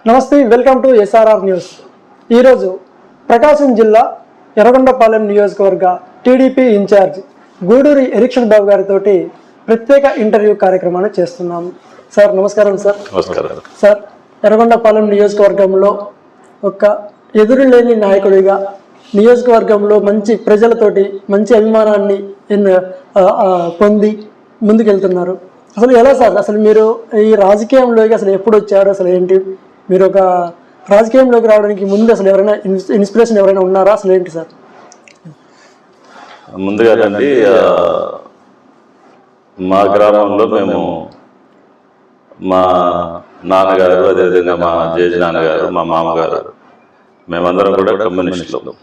నమస్తే, welcome to SRR news. ఈరోజు ప్రకాశం జిల్లా ఎర్రగొండపాలెం నియోజకవర్గ టీడీపీ ఇన్ఛార్జ్ గూడూరి ఎరిక్షన్ బాబు గారితో ప్రత్యేక ఇంటర్వ్యూ కార్యక్రమాన్ని చేస్తున్నాము. సార్ నమస్కారం. సార్ ఎర్రగొండపాలెం నియోజకవర్గంలో ఒక ఎదురులేని నాయకుడిగా నియోజకవర్గంలో మంచి ప్రజలతోటి మంచి అభిమానాన్ని పొంది ముందుకెళ్తున్నారు. అసలు ఎలా సార్, అసలు మీరు ఈ రాజకీయంలోకి అసలు ఎప్పుడు వచ్చారు, అసలు ఏంటి, మీరు ఒక రాజకీయంలోకి రావడానికి ముందు అసలు ఎవరైనా ఇన్స్పిరేషన్ ఎవరైనా ఉన్నారా, అసలు ఏంటి సార్? ముందుగా అండి, మా గ్రామంలో మేము మా నాన్నగారు, అదేవిధంగా మా జేజి నాన్నగారు, మా మామగారు, మేమందరం కూడా కమ్యూనిస్టులు,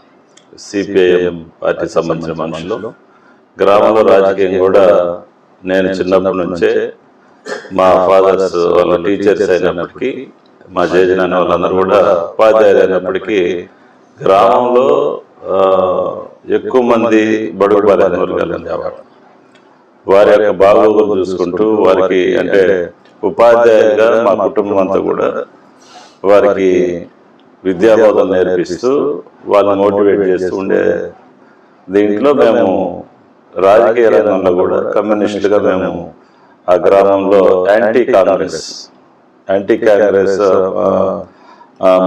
సిపిఐఎం పార్టీకి సంబంధించిన మనుషులు. గ్రామంలో రాజకీయం కూడా నేను చిన్నప్పటి నుంచే మా ఫాదర్స్ వాళ్ళ టీచర్స్ అయినప్పటికీ, మా జేజి నాన్న వాళ్ళందరూ కూడా ఉపాధ్యాయులు అయినప్పటికీ గ్రామంలో ఎక్కువ మంది బడుగు బలైన వర్గాలు ఉండేవారు. వారి యొక్క బాగోగులు చూసుకుంటూ వారికి, అంటే ఉపాధ్యాయులుగా మా కుటుంబం అంతా కూడా వారికి విద్యాబోధన నేర్పిస్తూ వాళ్ళని మోటివేట్ చేస్తూ ఉండే దీంట్లో మేము రాజకీయ రంగంలో కూడా కమ్యూనిస్టులుగా మేము ఆ గ్రామంలో యాంటీ కాంగ్రెస్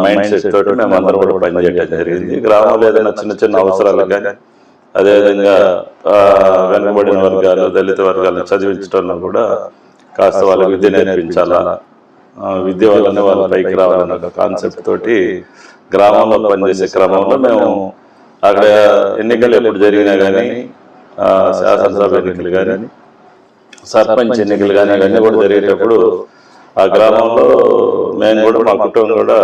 మైండ్ సెట్ తోటి మేము అందరం కూడా పనిచేయడం జరిగింది. గ్రామంలో ఏదైనా చిన్న చిన్న అవసరాలు కానీ, అదేవిధంగా వెనుకబడిన వర్గాలు, దళిత వర్గాలను చదివించడంలో కూడా కాస్త వాళ్ళకి విద్య నేర్పించాలా, విద్య వల్లనే వాళ్ళ పైకి రావాలన్న ఒక కాన్సెప్ట్ తోటి గ్రామంలో పనిచేసే క్రమంలో మేము అక్కడ ఎన్నికలు ఎప్పుడు జరిగినా కానీ, శాసనసభ ఎన్నికలు కానీ, సర్పంచ్ ఎన్నికలు కానీ అవన్నీ కూడా జరిగేటప్పుడు ఆ గ్రామంలో మేము కూడా, మా కుటుంబం కూడా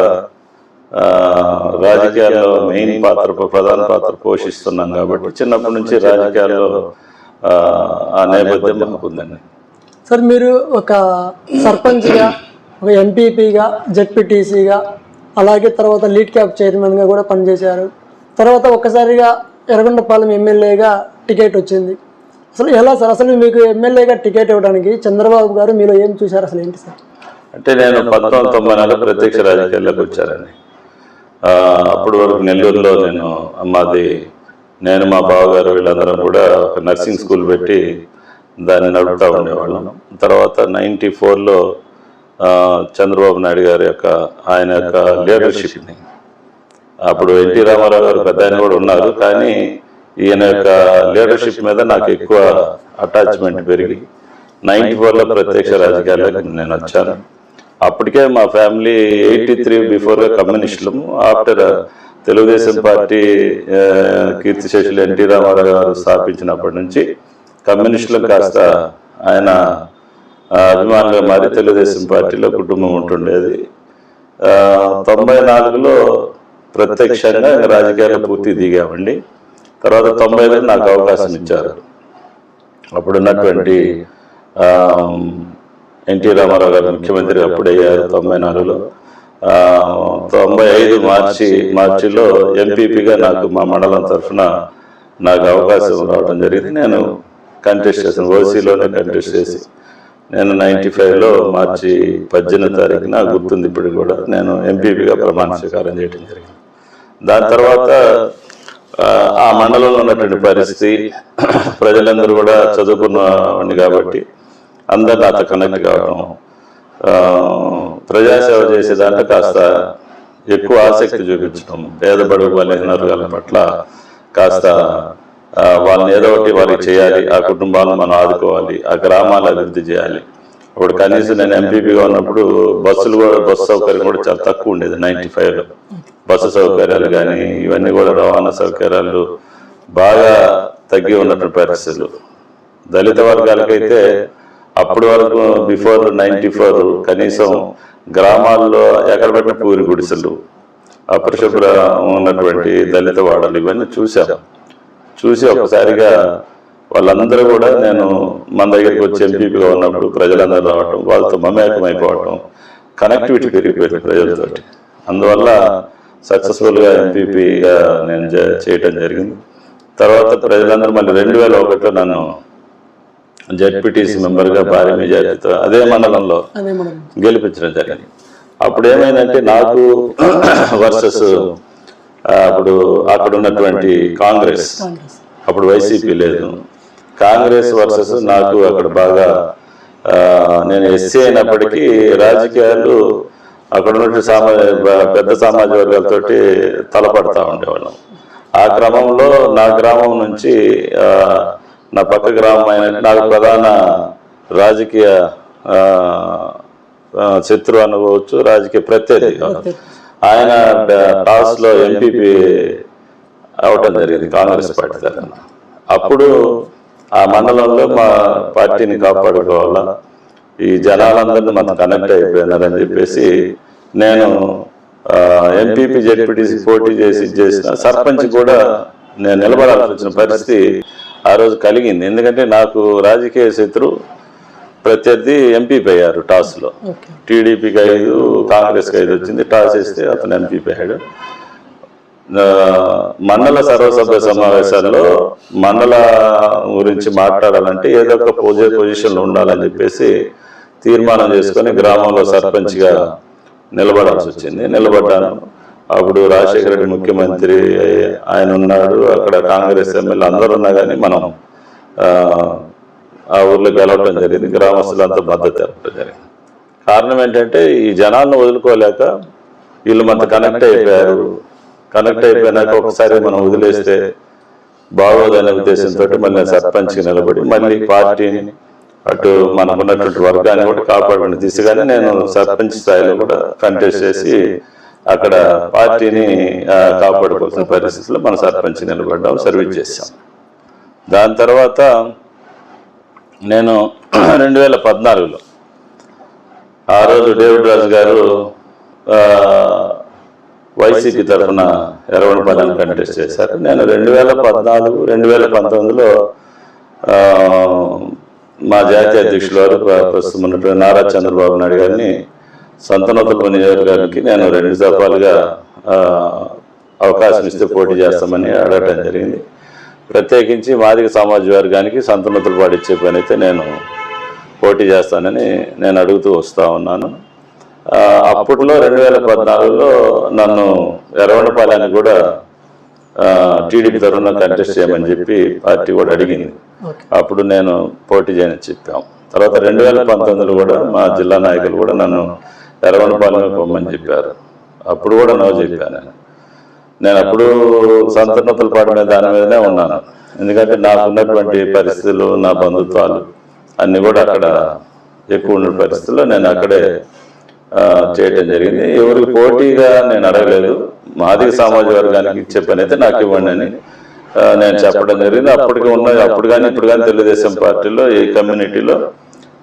రాజకీయాల్లో ప్రధాన పాత్ర పోషిస్తున్నాం కాబట్టి చిన్నప్పటి నుంచి రాజకీయాల్లో ఆ నేపథ్యం మాకు ఉందండి. సార్, మీరు ఒక సర్పంచ్గా, ఒక ఎంపీపీగా, జెడ్పీటీసీగా, అలాగే తర్వాత లీడ్ క్యాప్ చైర్మన్గా కూడా పనిచేశారు. తర్వాత ఒక్కసారిగా ఎర్రగొండపాలెం ఎమ్మెల్యేగా టికెట్ వచ్చింది. అసలు ఎలా సార్, అసలు మీకు ఎమ్మెల్యేగా టికెట్ ఇవ్వడానికి చంద్రబాబు గారు మీలో ఏం చూశారు, అసలు ఏంటి సార్? అంటే నేను 1994 ప్రత్యక్ష రాజకీయాల్లోకి వచ్చానండి. అప్పటి వరకు నెల్లూరులో నేను మా బావగారు వీళ్ళందరం కూడా ఒక నర్సింగ్ స్కూల్ పెట్టి దాన్ని నడుపుతూ ఉండేవాళ్ళం. తర్వాత 94లో చంద్రబాబు నాయుడు గారి ఆయన యొక్క లీడర్షిప్ని, అప్పుడు ఎన్టీ రామారావు గారు పెద్ద ఆయన కూడా ఉన్నారు, కానీ ఈయన యొక్క లీడర్షిప్ మీద నాకు ఎక్కువ అటాచ్మెంట్ పెరిగి 94లో ప్రత్యక్ష రాజకీయాల్లోకి నేను వచ్చాను. అప్పటికే మా ఫ్యామిలీ 83 బిఫోర్గా కమ్యూనిస్టులము. ఆఫ్టర్ తెలుగుదేశం పార్టీ కీర్తిశేషులు ఎన్టీ రామారావు గారు స్థాపించినప్పటి నుంచి కమ్యూనిస్టులకు కాస్త ఆయన అభిమానులుగా మారి తెలుగుదేశం పార్టీలో కుటుంబం ఉంటుండేది. 94లో ప్రత్యక్షంగా రాజకీయాల్లో పూర్తి దిగామండి. తర్వాత 95లో నాకు అవకాశం ఇచ్చారు. అప్పుడున్నటువంటి ఎన్టీ రామారావు గారు ముఖ్యమంత్రి అప్పుడయ్యారు 94లో. 95 మార్చిలో ఎంపీపీగా నాకు మా మండలం తరఫున నాకు అవకాశం రావడం జరిగింది. నేను కంటెస్ట్ చేశాను, ఓసీలోనే కంటెస్ట్ చేసి నేను 95లో మార్చి 18వ తారీఖున గుర్తుంది ఇప్పుడు కూడా, నేను ఎంపీపీగా ప్రమాణ స్వీకారం చేయడం జరిగింది. దాని తర్వాత ఆ మండలంలో ఉన్నటువంటి పరిస్థితి, ప్రజలందరూ కూడా చదువుకున్నవాడిని కాబట్టి అందరు నాతో కనెక్ట్ కావడం, ప్రజాసేవ చేసే దాంట్లో కాస్త ఎక్కువ ఆసక్తి చూపించడం, పేద బడుగు బలహీన వర్గాల పట్ల కాస్త వాళ్ళని ఏదో ఒకటి వారికి చేయాలి, ఆ కుటుంబాలను మనం ఆదుకోవాలి, ఆ గ్రామాలు అభివృద్ధి చేయాలి. అప్పుడు కనీసం నేను ఎంపీపీగా ఉన్నప్పుడు బస్సు సౌకర్యం కూడా చాలా తక్కువ ఉండేది. 95లో బస్సు సౌకర్యాలు కానీ ఇవన్నీ కూడా, రవాణా సౌకర్యాలు బాగా తగ్గి ఉన్నటువంటి పరిస్థితులు. దళిత వర్గాలకైతే అప్పటి వరకు బిఫోర్ 94 కనీసం గ్రామాల్లో ఎక్కడ పెట్టిన పూరి గుడిసెలు, అపరిశుభ్ర ఉన్నటువంటి దళిత వాడలు ఇవన్నీ చూసి ఒకసారిగా వాళ్ళందరూ కూడా, నేను మన దగ్గరికి వచ్చి ఎంపీపీగా ఉన్నప్పుడు ప్రజలందరూ రావటం, వాళ్ళతో మమేకమైపోవటం, కనెక్టివిటీ పెరిగిపోయింది ప్రజలతోటి. అందువల్ల సక్సెస్ఫుల్గా ఎంపీపీగా నేను చేయటం జరిగింది. తర్వాత ప్రజలందరూ మళ్ళీ 2001లో నన్ను జెడ్పీటీసీ మెంబర్గా భారీ మెజారిటీతో అదే మండలంలో గెలిపించడం జరిగింది. అప్పుడు ఏమైందంటే నాకు వర్సెస్ అప్పుడు అక్కడ ఉన్నటువంటి కాంగ్రెస్, అప్పుడు వైసీపీ లేదు, కాంగ్రెస్ వర్సెస్ నాకు అక్కడ బాగా నేను ఎస్సీ అయినప్పటికీ రాజకీయాలు అక్కడ ఉన్న పెద్ద సామాజిక వర్గాలతోటి తలపడతా ఉండేవాళ్ళం. ఆ క్రమంలో నా గ్రామం నుంచి నా పక్క గ్రామం అయిన నాకు ప్రధాన రాజకీయ శత్రువు అనుకోవచ్చు, రాజకీయ ప్రత్యర్థి ఆయన టాస్లో ఎంపీపీ అవటం జరిగింది కాంగ్రెస్ పార్టీ తరఫున. అప్పుడు ఆ మండలంలో మా పార్టీని కాపాడుకోవాలా, ఈ జనాలందరినీ మనం కనెక్ట్ అయిపోయినారని చెప్పేసి నేను ఎంపీపీ జెడ్పీటీసీ పోటీ చేసిన సర్పంచ్ కూడా నేను నిలబడాల్సి వచ్చిన పరిస్థితి ఆ రోజు కలిగింది. ఎందుకంటే నాకు రాజకీయ శత్రు ప్రత్యర్థి ఎంపీపీ అయ్యారు టాస్లో. టీడీపీకి 5, కాంగ్రెస్కి 5 వచ్చింది. టాస్ వేస్తే అతను ఎంపీపీ అయ్యాడు. మండల సర్వసభ్య సమావేశాల్లో మండల గురించి మాట్లాడాలంటే ఏదో ఒక పొజిషన్లో ఉండాలని చెప్పేసి తీర్మానం చేసుకొని గ్రామంలో సర్పంచ్గా నిలబడాల్సి వచ్చింది. నిలబడ్డాను. అప్పుడు రాజశేఖర రెడ్డి ముఖ్యమంత్రి ఆయన ఉన్నాడు, అక్కడ కాంగ్రెస్ ఎమ్మెల్యే అందరూ ఉన్నా కానీ మనం ఆ ఊర్లో గెలవడం జరిగింది. గ్రామస్తులంతా మద్దతు తెలపడం జరిగింది. కారణం ఏంటంటే ఈ జనాలను వదులుకోలేక వీళ్ళు మనతో కనెక్ట్ అయిపోయారు. కనెక్ట్ అయిపోయినాక ఒకసారి మనం వదిలేస్తే బాగోదనే ఉద్దేశంతో మళ్ళీ సర్పంచ్కి నిలబడి మళ్ళీ పార్టీని అటు మనకున్నటువంటి వర్గాన్ని కూడా కాపాడుకునే దిశగానే నేను సర్పంచ్ స్థాయిలో కూడా కంటెస్ట్ చేసి అక్కడ పార్టీని కాపాడుకోవాల్సిన పరిస్థితుల్లో మన సర్పంచ్ నిలబడ్డాం, సర్వీస్ చేశాం. దాని తర్వాత నేను 2014లో ఆ రోజు డేవిడ్ రాజు గారు వైసీపీ తరఫున ఎర్రగొండపాలెం కంటెస్ట్ చేశారు. నేను 2014, 2019లో మా జాతీయ అధ్యక్షులు వారు ప్రస్తుతం ఉన్నటువంటి నారా చంద్రబాబు నాయుడు గారిని సంతనోతుల నియోజకవర్గానికి నేను 2 దఫాలుగా అవకాశం ఇస్తే పోటీ చేస్తామని అడగటం జరిగింది. ప్రత్యేకించి మాదిగ సామాజిక వర్గానికి సంతనోతులపాడు ఇచ్చే పని అయితే నేను పోటీ చేస్తానని నేను అడుగుతూ వస్తూ ఉన్నాను. అప్పట్లో 2014లో నన్ను ఎర్రగొండపాలెనికి కూడా టీడీపీ తరఫున కంటెస్ట్ చేయమని చెప్పి పార్టీ కూడా అడిగింది. అప్పుడు నేను పోటీ చేయని చెప్పాం. తర్వాత 2019లో కూడా మా జిల్లా నాయకులు కూడా నన్ను ఎర్రగొండపాలెమే పొమ్మని చెప్పారు. అప్పుడు కూడా నో చెప్పాను. నేను అప్పుడు సంతనోతులపాడు మీద దాని మీదనే ఉన్నాను. ఎందుకంటే నాకు ఉన్నటువంటి పరిస్థితులు, నా బంధుత్వాలు అన్నీ కూడా అక్కడ ఎక్కువ ఉన్న పరిస్థితుల్లో నేను అక్కడే చేయటం జరిగింది. ఎవరికి పోటీగా నేను అడగలేదు. మాదిగ సామాజిక వర్గానికి ఇచ్చే పని అయితే నాకు ఇవ్వండి అని నేను చెప్పడం జరిగింది. అప్పుడు కానీ ఇప్పుడు కానీ తెలుగుదేశం పార్టీలో ఈ కమ్యూనిటీలో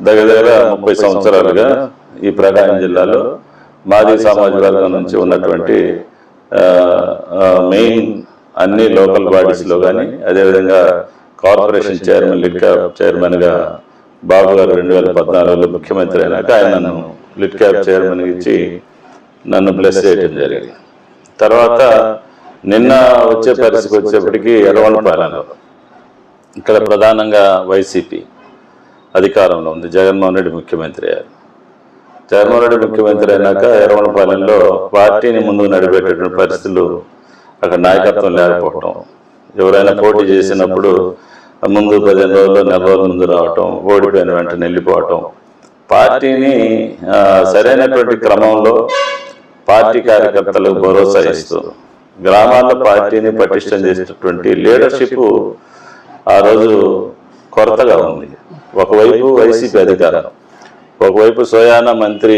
దగ్గర 30 సంవత్సరాలుగా ఈ ప్రకాశం జిల్లాలో మాదిగ సామాజిక వర్గం నుంచి ఉన్నటువంటి మెయిన్ అన్ని లోకల్ బాడీస్లో కానీ అదేవిధంగా కార్పొరేషన్ చైర్మన్, లిడ్ క్యాప్ చైర్మన్గా బాబు గారు 2014లో ముఖ్యమంత్రి అయినాక ఆయన నన్ను లిడ్ క్యాప్ చైర్మన్ ఇచ్చి నన్ను బ్లెస్ చేయడం జరిగింది. తర్వాత నిన్న వచ్చే పరిస్థితికి వచ్చేప్పటికీ ఎర్రగొండపాలెంలో ఇక్కడ ప్రధానంగా వైసీపీ అధికారంలో ఉంది. జగన్మోహన్ రెడ్డి ముఖ్యమంత్రి అయ్యారు. జగన్మోహన్ రెడ్డి ముఖ్యమంత్రి అయినాక ఎర్రగొండపాలెంలో పార్టీని ముందుకు నడిపేటటువంటి పరిస్థితులు అక్కడ నాయకత్వం లేకపోవటం, ఎవరైనా పోటీ చేసినప్పుడు ముందు 15 రోజుల్లో, 4 రోజుల ముందు రావటం, ఓడిపోయిన వెంటనే వెళ్ళిపోవటం, పార్టీని సరైనటువంటి క్రమంలో పార్టీ కార్యకర్తలకు భరోసా ఇస్తూ గ్రామాల్లో పార్టీని పటిష్టం చేసేటటువంటి లీడర్షిప్ ఆ రోజు కొరతగా ఉంది. ఒకవైపు వైసీపీ అధికారం, ఒకవైపు సోయానా మంత్రి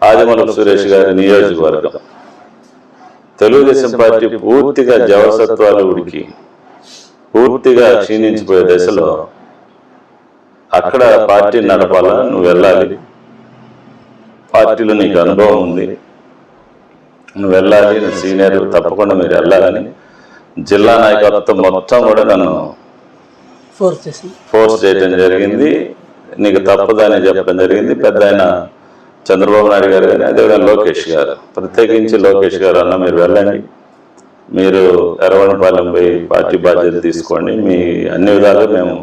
ఆదిమూలపు సురేష్ గారి నియోజకవర్గం, తెలుగుదేశం పార్టీ పూర్తిగా జవసత్వాలు ఉడికి పూర్తిగా క్షీణించిపోయే దశలో అక్కడ పార్టీ నడపాలా, నువ్వు వెళ్ళాలి, పార్టీలో నీకు అనుభవం ఉంది, నువ్వు వెళ్ళాలి, నువ్వు సీనియర్, తప్పకుండా మీరు వెళ్ళాలని జిల్లా నాయకత్వం మొత్తం కూడా నన్ను ఫోర్స్ చేయడం జరిగింది. నీకు తప్పదని చెప్పడం జరిగింది. పెద్ద ఆయన చంద్రబాబు నాయుడు గారు కానీ అదేవిధంగా లోకేష్ గారు, ప్రత్యేకించి లోకేష్ గారు అన్న మీరు వెళ్ళండి, మీరు ఎర్రగొండపాలెం పోయి పార్టీ బాధ్యత తీసుకోండి, మీ అన్ని విధాలుగా మేము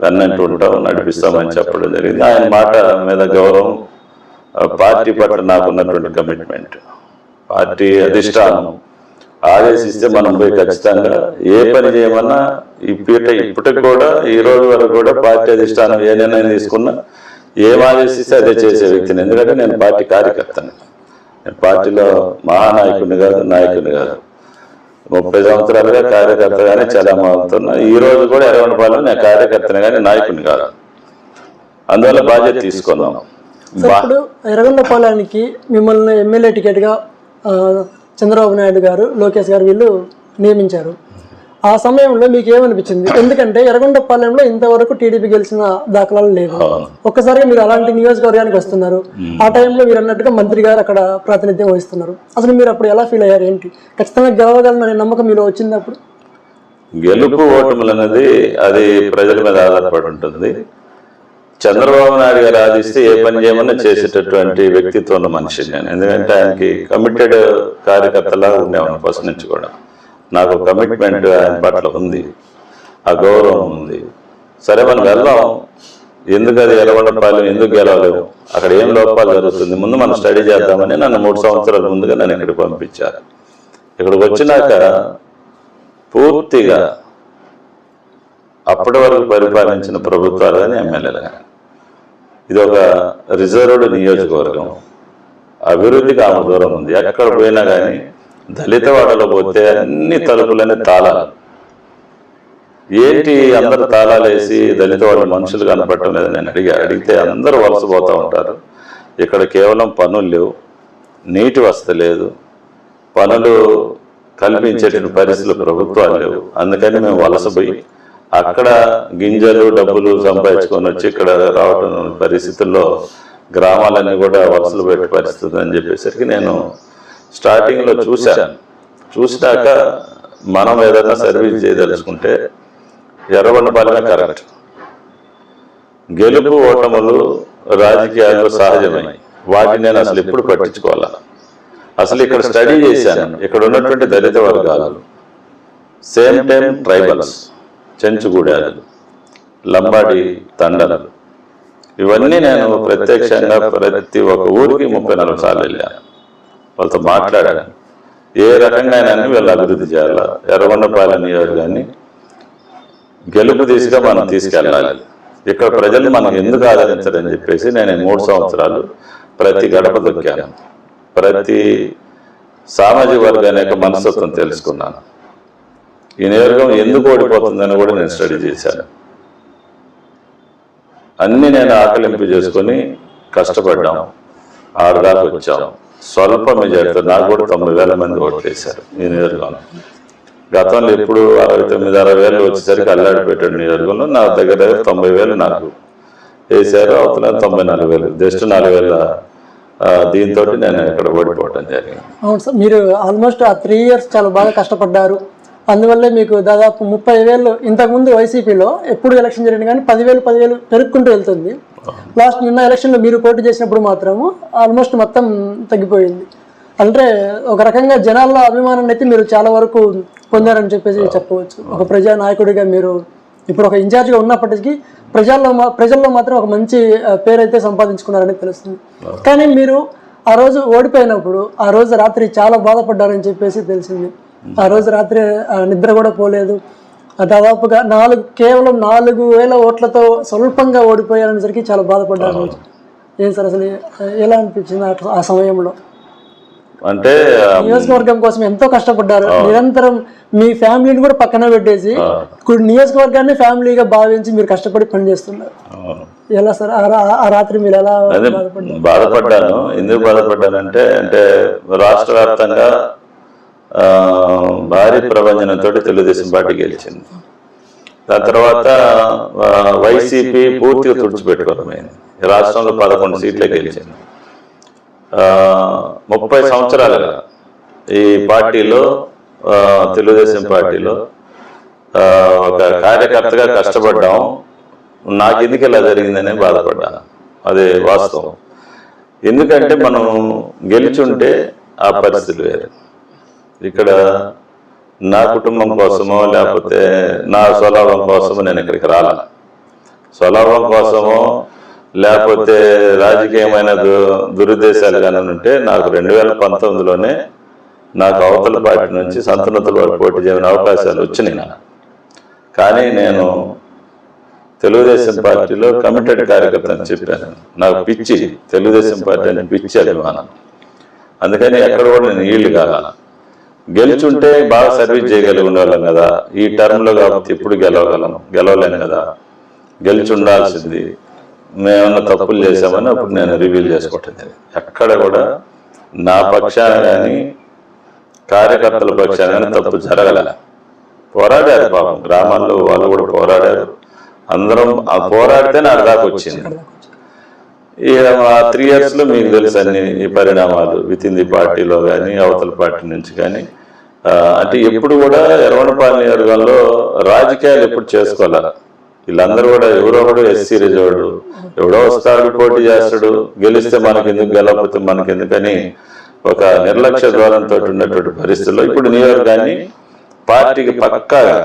వెన్నంటూ ఉంటాం, నడిపిస్తామని చెప్పడం జరిగింది. ఆయన మాట మీద గౌరవం, పార్టీ పట్ల నాకున్నటువంటి కమిట్మెంట్, పార్టీ అధిష్టానం ఆదేశిస్తే మనం పోయి ఖచ్చితంగా ఏ పని చేయమన్నా ఇప్పటికి కూడా ఈ రోజు వరకు కూడా పార్టీ అధిష్టానం ఏ నిర్ణయం తీసుకున్నా ఏం ఆదేశిస్తే అదే చేసే వ్యక్తిని. ఎందుకంటే నేను పార్టీ కార్యకర్తని, నేను పార్టీలో మహానాయకుడిని కాదు, నాయకుడిని కాదు. 30 సంవత్సరాలుగా కార్యకర్తగానే చాలా మారుతున్నా. ఈ రోజు కూడా ఎర్రగొండపాలెం నేను కార్యకర్తని కానీ నాయకుడిని కాదు. అందువల్ల బాధ్యత తీసుకున్నాం. ఇప్పుడు ఎర్రగొండపాలెంకి మిమ్మల్ని ఎమ్మెల్యే టికెట్గా చంద్రబాబు నాయుడు గారు, లోకేష్ గారు వీళ్ళు నియమించారు. ఆ సమయంలో మీకు ఏమనిపించింది? ఎందుకంటే ఎర్రగొండపాలెంలో ఇంతవరకు టీడీపీ గెలిచిన దాఖలాలు లేవు. ఒక్కసారిగా మీరు అలాంటి నియోజకవర్గానికి వస్తున్నారు. ఆ టైంలో మీరు అన్నట్టుగా మంత్రి గారు అక్కడ ప్రాతినిధ్యం వహిస్తున్నారు. అసలు మీరు అప్పుడు ఎలా ఫీల్ అయ్యారు? ఏంటి ఖచ్చితంగా గెలవగలననే నమ్మకం మీలో వచ్చింది అప్పుడు? గెలుపు ఓటములు అనేది అది ప్రజల మీద ఆధారపడి ఉంటుంది. చంద్రబాబు నాయుడు గారు ఆదిస్తే ఏ పని చేయమన్నా చేసేటటువంటి వ్యక్తిత్వం ఉన్న మనిషి నేను. ఎందుకంటే ఆయనకి కమిటెడ్ కార్యకర్తలా ఉండేవాడిని ఫస్ట్ నుంచి కూడా. నాకు కమిట్మెంట్ ఆయన పట్ల ఉంది, ఆ గౌరవం ఉంది. సరే మనం వెళ్దాం, ఎందుకు అది ఎర్రగొండపాలెం ఎందుకు గెలవలేము, అక్కడ ఏం లోపాలు జరుగుతుంది, ముందు మనం స్టడీ చేద్దామని నన్ను 3 సంవత్సరాల ముందుగా నన్ను ఇక్కడికి పంపించారు. ఇక్కడికి వచ్చినాక పూర్తిగా అప్పటి వరకు పరిపాలించిన ప్రభుత్వాలు కానీ ఎమ్మెల్యేలు కానీ ఇది ఒక రిజర్వ్డ్ నియోజకవర్గం, అభివృద్ధికి ఆమె దూరం ఉంది. ఎక్కడ పోయినా కానీ దళిత వాడలో పోతే అన్ని తలుపులన్నీ తాళాలు. ఏంటి అందరు తాళాలు వేసి దళిత వాళ్ళ మనుషులు కనపడటం లేదు నేను అడిగితే అందరూ వలసపోతూ ఉంటారు. ఇక్కడ కేవలం పనులు లేవు, నీటి వసతి లేదు, పనులు కల్పించేటువంటి పరిస్థితులు ప్రభుత్వాలు లేవు. అందుకని మేము వలసపోయి అక్కడ గింజలు డబ్బులు సంపాదించుకొని వచ్చి ఇక్కడ రావటం పరిస్థితుల్లో గ్రామాలన్నీ కూడా వలసలు పెట్టే పరిస్థితి అని చెప్పేసరికి నేను స్టార్టింగ్లో చూసినాక మనం ఏదైనా సర్వీస్ చేయదలుచుకుంటే ఎర్రగొండపాలెమే కరెక్ట్. గెలుపు ఓటములు రాజకీయాల్లో సహజమై వాటిని నేను అసలు ఎప్పుడు పట్టించుకోవాలా. అసలు ఇక్కడ స్టడీ చేశాను, ఇక్కడ ఉన్నటువంటి దళిత వర్గాలు, సేమ్ టైం ట్రైబల్స్, చెంచుగూడాలు, లంబాడి తండలు, ఇవన్నీ నేను ప్రత్యక్షంగా ప్రతి ఒక్క ఊరికి 34 సార్లు వెళ్ళాను. వాళ్ళతో మాట్లాడాను. ఏ రకంగా అయినా వీళ్ళు అభివృద్ధి చేయాలా, ఎర్రగొండపాలెం నియోజకవర్గాన్ని గెలుపు దిశగా మనం తీసుకెళ్ళాలి, ఇక్కడ ప్రజలు మనం ఎందుకు ఆదరించాలని చెప్పేసి నేను 3 సంవత్సరాలు ప్రతి గడప దొక్కాను. ప్రతి సామాజిక వర్గాన్ని యొక్క మనస్తత్వం తెలుసుకున్నాను. ఈ నియోజకవర్గం ఎందుకు ఓడిపోతుందని కూడా నేను స్టడీ చేశాను. అన్నీ నేను ఆకలింపు చేసుకొని కష్టపడ్డాం, 6 దాకా వచ్చాం. స్వల్ప మెజార్టీతో నాకు కూడా 90,000 మంది ఓట్లు వేశారు ఈ నియోజకవర్గంలో. గతంలో ఎప్పుడు 69,000-60,000 వచ్చేసరికి అల్లాడిపెట్టాడు నియోజకవర్గంలో. నా దగ్గర 90,000 నాకు వేశారు, అవతల 94,000, జస్ట్ 4,000 దీంతో నేను ఇక్కడ ఓడిపోవడం జరిగింది. అవును సార్, మీరు ఆల్మోస్ట్ ఆ 3 ఇయర్స్ చాలా బాగా కష్టపడ్డారు. అందువల్లే మీకు దాదాపు 30,000 ఇంతకుముందు వైసీపీలో ఎప్పుడు ఎలక్షన్ జరిగింది కానీ 10,000 పెరుగుకుంటూ వెళ్తుంది. లాస్ట్ నిన్న ఎలక్షన్లో మీరు పోటీ చేసినప్పుడు మాత్రము ఆల్మోస్ట్ మొత్తం తగ్గిపోయింది. అంటే ఒక రకంగా జనాల్లో అభిమానాన్ని అయితే మీరు చాలా వరకు పొందారని చెప్పేసి చెప్పవచ్చు. ఒక ప్రజా నాయకుడిగా మీరు ఇప్పుడు ఒక ఇన్ఛార్జ్గా ఉన్నప్పటికీ ప్రజల్లో మాత్రం ఒక మంచి పేరు అయితే సంపాదించుకున్నారని తెలుస్తుంది. కానీ మీరు ఆ రోజు ఓడిపోయినప్పుడు ఆ రోజు రాత్రి చాలా బాధపడ్డారని చెప్పేసి తెలిసింది. ఆ రోజు రాత్రి నిద్ర కూడా పోలేదు. దాదాపుగా కేవలం 4,000 ఓట్లతో స్వల్పంగా ఓడిపోయారనేసరికి చాలా బాధపడ్డారు. ఏం సార్ అసలు ఎలా అనిపించింది ఆ సమయంలో? అంటే నియోజకవర్గం కోసం ఎంతో కష్టపడ్డారు, నిరంతరం మీ ఫ్యామిలీని కూడా పక్కన పెట్టేసి నియోజకవర్గాన్ని ఫ్యామిలీగా భావించి మీరు కష్టపడి పనిచేస్తున్నారు. ఎలా సార్ ఆ రాత్రి మీరు ఎలా బాధపడ్డాను? ఎందుకు బాధపడ్డానంటే రాష్ట్ర వ్యాప్తంగా భారీ ప్రభంజనంతో తెలుగుదేశం పార్టీ గెలిచింది. దాని తర్వాత వైసీపీ పూర్తిగా తుడిచిపెట్టుకోవడమైంది. రాష్ట్రంలో 11 సీట్లే గెలిచింది. 30 సంవత్సరాలుగా ఈ పార్టీలో, తెలుగుదేశం పార్టీలో ఒక కార్యకర్తగా కష్టపడ్డాం. నాకు ఎందుకు ఇలా జరిగిందనే బాధపడ్డాను. అదే వాస్తవం. ఎందుకంటే మనం గెలిచుంటే ఆ పరిస్థితులు వేరే. ఇక్కడ నా కుటుంబం కోసమో లేకపోతే నా స్వలాభం కోసమో నేను ఇక్కడికి రాలా. స్వలాభం కోసమో లేకపోతే రాజకీయమైన దురుద్దేశాలు కానీ ఉంటే నాకు 2019లోనే నాకు అవతల పార్టీ నుంచి సంతనూతల వారు పోటీ చేయని అవకాశాలు వచ్చినాయి నాకు. కానీ నేను తెలుగుదేశం పార్టీలో కమిటెడ్ కార్యకర్త అని చెప్పాను. నాకు పిచ్చి తెలుగుదేశం పార్టీ అని పిచ్చి అభిమానం. అందుకని ఎక్కడ కూడా నేను ఈళ్ళు కాల. గెలుచుంటే బాగా సర్వీస్ చేయగలిగి ఉండేవాళ్ళం కదా. ఈ టర్మ్లో కాబట్టి ఇప్పుడు గెలవలేం కదా. గెలిచి ఉండాల్సింది. మేమన్నా తప్పులు చేశామని అప్పుడు నేను రివీల్ చేసుకోవటం జరిగింది. ఎక్కడ కూడా నా పక్షాన కానీ కార్యకర్తల పక్షాన కానీ తప్పు జరగలే. పోరాడారు పాపం, గ్రామాల్లో వాళ్ళు కూడా పోరాడారు. అందరం ఆ పోరాడితే నాకు దాకా వచ్చింది. ఈ 3 yearsలో మీకు తెలుసు అన్ని ఈ పరిణామాలు విత్ ఇన్ ది పార్టీలో కానీ అవతల పార్టీ నుంచి కానీ. అంటే ఎప్పుడు కూడా ఎర్రగొండపాలెం నియోజకవర్గంలో రాజకీయాలు ఎప్పుడు చేసుకోవాలి. వీళ్ళందరూ కూడా ఎవరో కూడా ఎస్సీ రిజర్వ్డ్, ఎవడో వస్తాడు పోటీ చేస్తాడు, గెలిస్తే మనకెందుకు గెలవకపోతే మనకెందుకని ఒక నిర్లక్ష్య ధోరణితో ఉన్నటువంటి పరిస్థితుల్లో ఇప్పుడు నియోజకవర్గాన్ని పార్టీకి పక్కాగా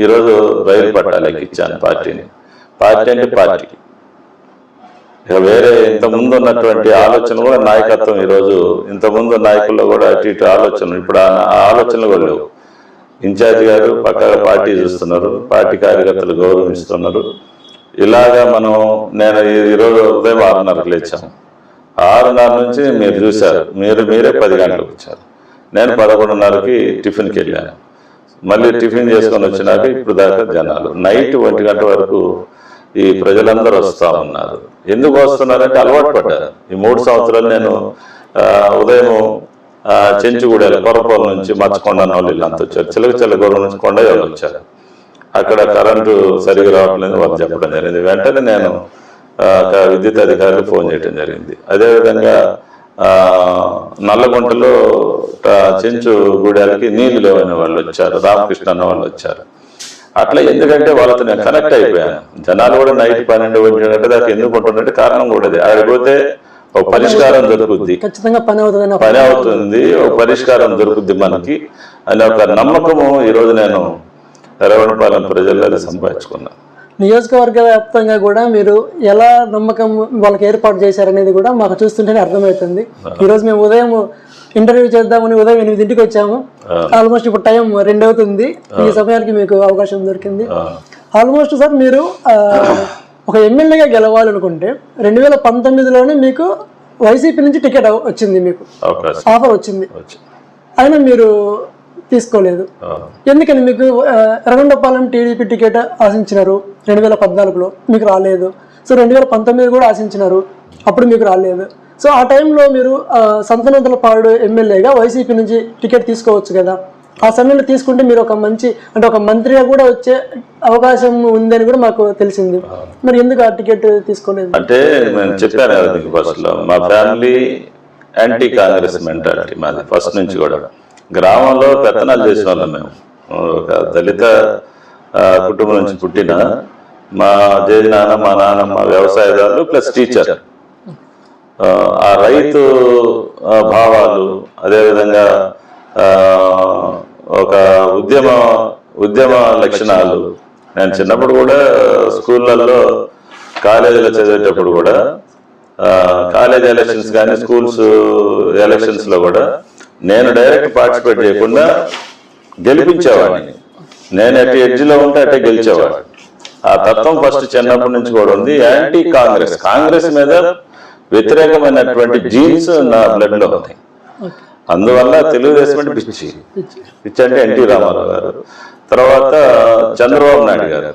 ఈరోజు రైలు పట్టాలకి ఇచ్చాను పార్టీని. పార్టీ అంటే పార్టీ. ఇక వేరే ఇంతకుముందు ఉన్నటువంటి ఆలోచన కూడా నాయకత్వం ఈరోజు ఇంతకుముందు నాయకుల్లో కూడా అటు ఇటు ఆలోచనలు ఇప్పుడు ఆ ఆలోచనలు కూడా లేవు. ఇన్ఛార్జి గారు పక్కగా పార్టీ చూస్తున్నారు, పార్టీ కార్యకర్తలు గౌరవిస్తున్నారు. ఇలాగా నేను ఈరోజు ఉదయం 6:30కు లేచాము. 6:30 నుంచి మీరు చూశారు, మీరే 10 గంటలకు వచ్చారు. నేను 11:30కి టిఫిన్కి వెళ్ళాను. మళ్ళీ టిఫిన్ చేసుకొని వచ్చినాక ఇప్పుడు దాకా జనాలు. నైట్ 1 గంట వరకు ఈ ప్రజలందరూ వస్తూ ఉన్నారు. ఎందుకు వస్తున్నారంటే అలవాటు పడ్డారు. ఈ 3 సంవత్సరాలు నేను ఉదయం చెంచుగూడెల కొరపాల నుంచి మచ్చకొండ వాళ్ళు వీళ్ళంతా వచ్చారు. చిలకచెల్లగూడెం నుంచి కొండ వాళ్ళు వచ్చారు. అక్కడ కరెంటు సరిగా రావట్లేదు వాళ్ళు చెప్పడం జరిగింది. వెంటనే నేను విద్యుత్ అధికారులు ఫోన్ చేయడం జరిగింది. అదేవిధంగా నల్లగుంటలో చెంచుగూడెలకి నీళ్లు లేవని వాళ్ళు వచ్చారు, రామకృష్ణ అన్న వాళ్ళు వచ్చారు. అట్లా ఎందుకంటే వాళ్ళతో నేను కనెక్ట్ అయిపోయాను. జనాలు కూడా నైట్ 12 గంటల దాకా ఎందుకు ఉంటుందంటే కారణం కూడా ఆడిపోతే ఒక పరిష్కారం దొరుకుద్ది, పని అవుతుంది, ఒక పరిష్కారం దొరుకుద్ది మనకి అనే ఒక నమ్మకము ఈరోజు నేను ఎర్రగొండపాలెం ప్రజల్లో సంపాదించుకున్నాను. నియోజకవర్గ వ్యాప్తంగా కూడా మీరు ఎలా నమ్మకం వాళ్ళకి ఏర్పాటు చేశారనేది కూడా మాకు చూస్తుంటేనే అర్థమవుతుంది. ఈరోజు మేము ఉదయం ఇంటర్వ్యూ చేద్దామని ఉదయం 8ంటికి వచ్చాము. ఆల్మోస్ట్ ఇప్పుడు టైం 2 అవుతుంది. ఈ సమయానికి మీకు అవకాశం దొరికింది. ఆల్మోస్ట్ సార్ మీరు ఒక ఎమ్మెల్యేగా గెలవాలనుకుంటే 2019లోనే మీకు వైసీపీ నుంచి టికెట్ వచ్చింది, మీకు ఆఫర్ వచ్చింది. అయినా మీరు తీసుకోలేదు. ఎందుకని? మీకు ఎర్రగొండపాలెం టీడీపీ టికెట్ ఆశించినారు 2014లో, మీకు రాలేదు. సో 2019 కూడా ఆశించినారు, అప్పుడు మీకు రాలేదు. సో ఆ టైంలో మీరు సంతనూతలపాడు ఎమ్మెల్యేగా వైసీపీ నుంచి టికెట్ తీసుకోవచ్చు కదా. ఆ సమయంలో తీసుకుంటే మీరు ఒక మంత్రిగా కూడా వచ్చే అవకాశం ఉందని కూడా మాకు తెలిసింది. మరి ఎందుకు ఆ టికెట్ తీసుకోలేదు? అంటే నేను చెప్పాను ఫస్ట్లో, మా ఫ్యామిలీ యాంటీ కాంగ్రెస్ మెంటాలిటీ మాది ఫస్ట్ నుంచి కూడా. గ్రామంలో పెత్తనాలు చేసిన వాళ్ళం మేము. ఒక దళిత కుటుంబం నుంచి పుట్టిన మా నాన్న మా నాన్నమ్మ వ్యవసాయదారులు ప్లస్ టీచర్. ఆ రైతు భావాలు, అదేవిధంగా ఒక ఉద్యమ లక్షణాలు. నేను చిన్నప్పుడు కూడా స్కూళ్ళల్లో కాలేజీలో చదివేటప్పుడు కూడా కాలేజ్ ఎలక్షన్స్ కానీ స్కూల్స్ ఎలక్షన్స్లో కూడా నేను డైరెక్ట్ పార్టిసిపేట్ చేయకుండా గెలిపించేవాడిని. నేను అటు ఎడ్జిలో ఉంటే అటే గెలిచేవాడిని. ఆ తత్వం ఫస్ట్ చిన్నప్పటి నుంచి కూడా ఉంది. యాంటీ కాంగ్రెస్ మీద వ్యతిరేకమైనటువంటి జీన్స్ నా బ్లడ్లో ఉన్నాయి. అందువల్ల తెలుగుదేశం అంటే పిచ్చి అంటే ఎన్టీ రామారావు గారు, తర్వాత చంద్రబాబు నాయుడు గారు.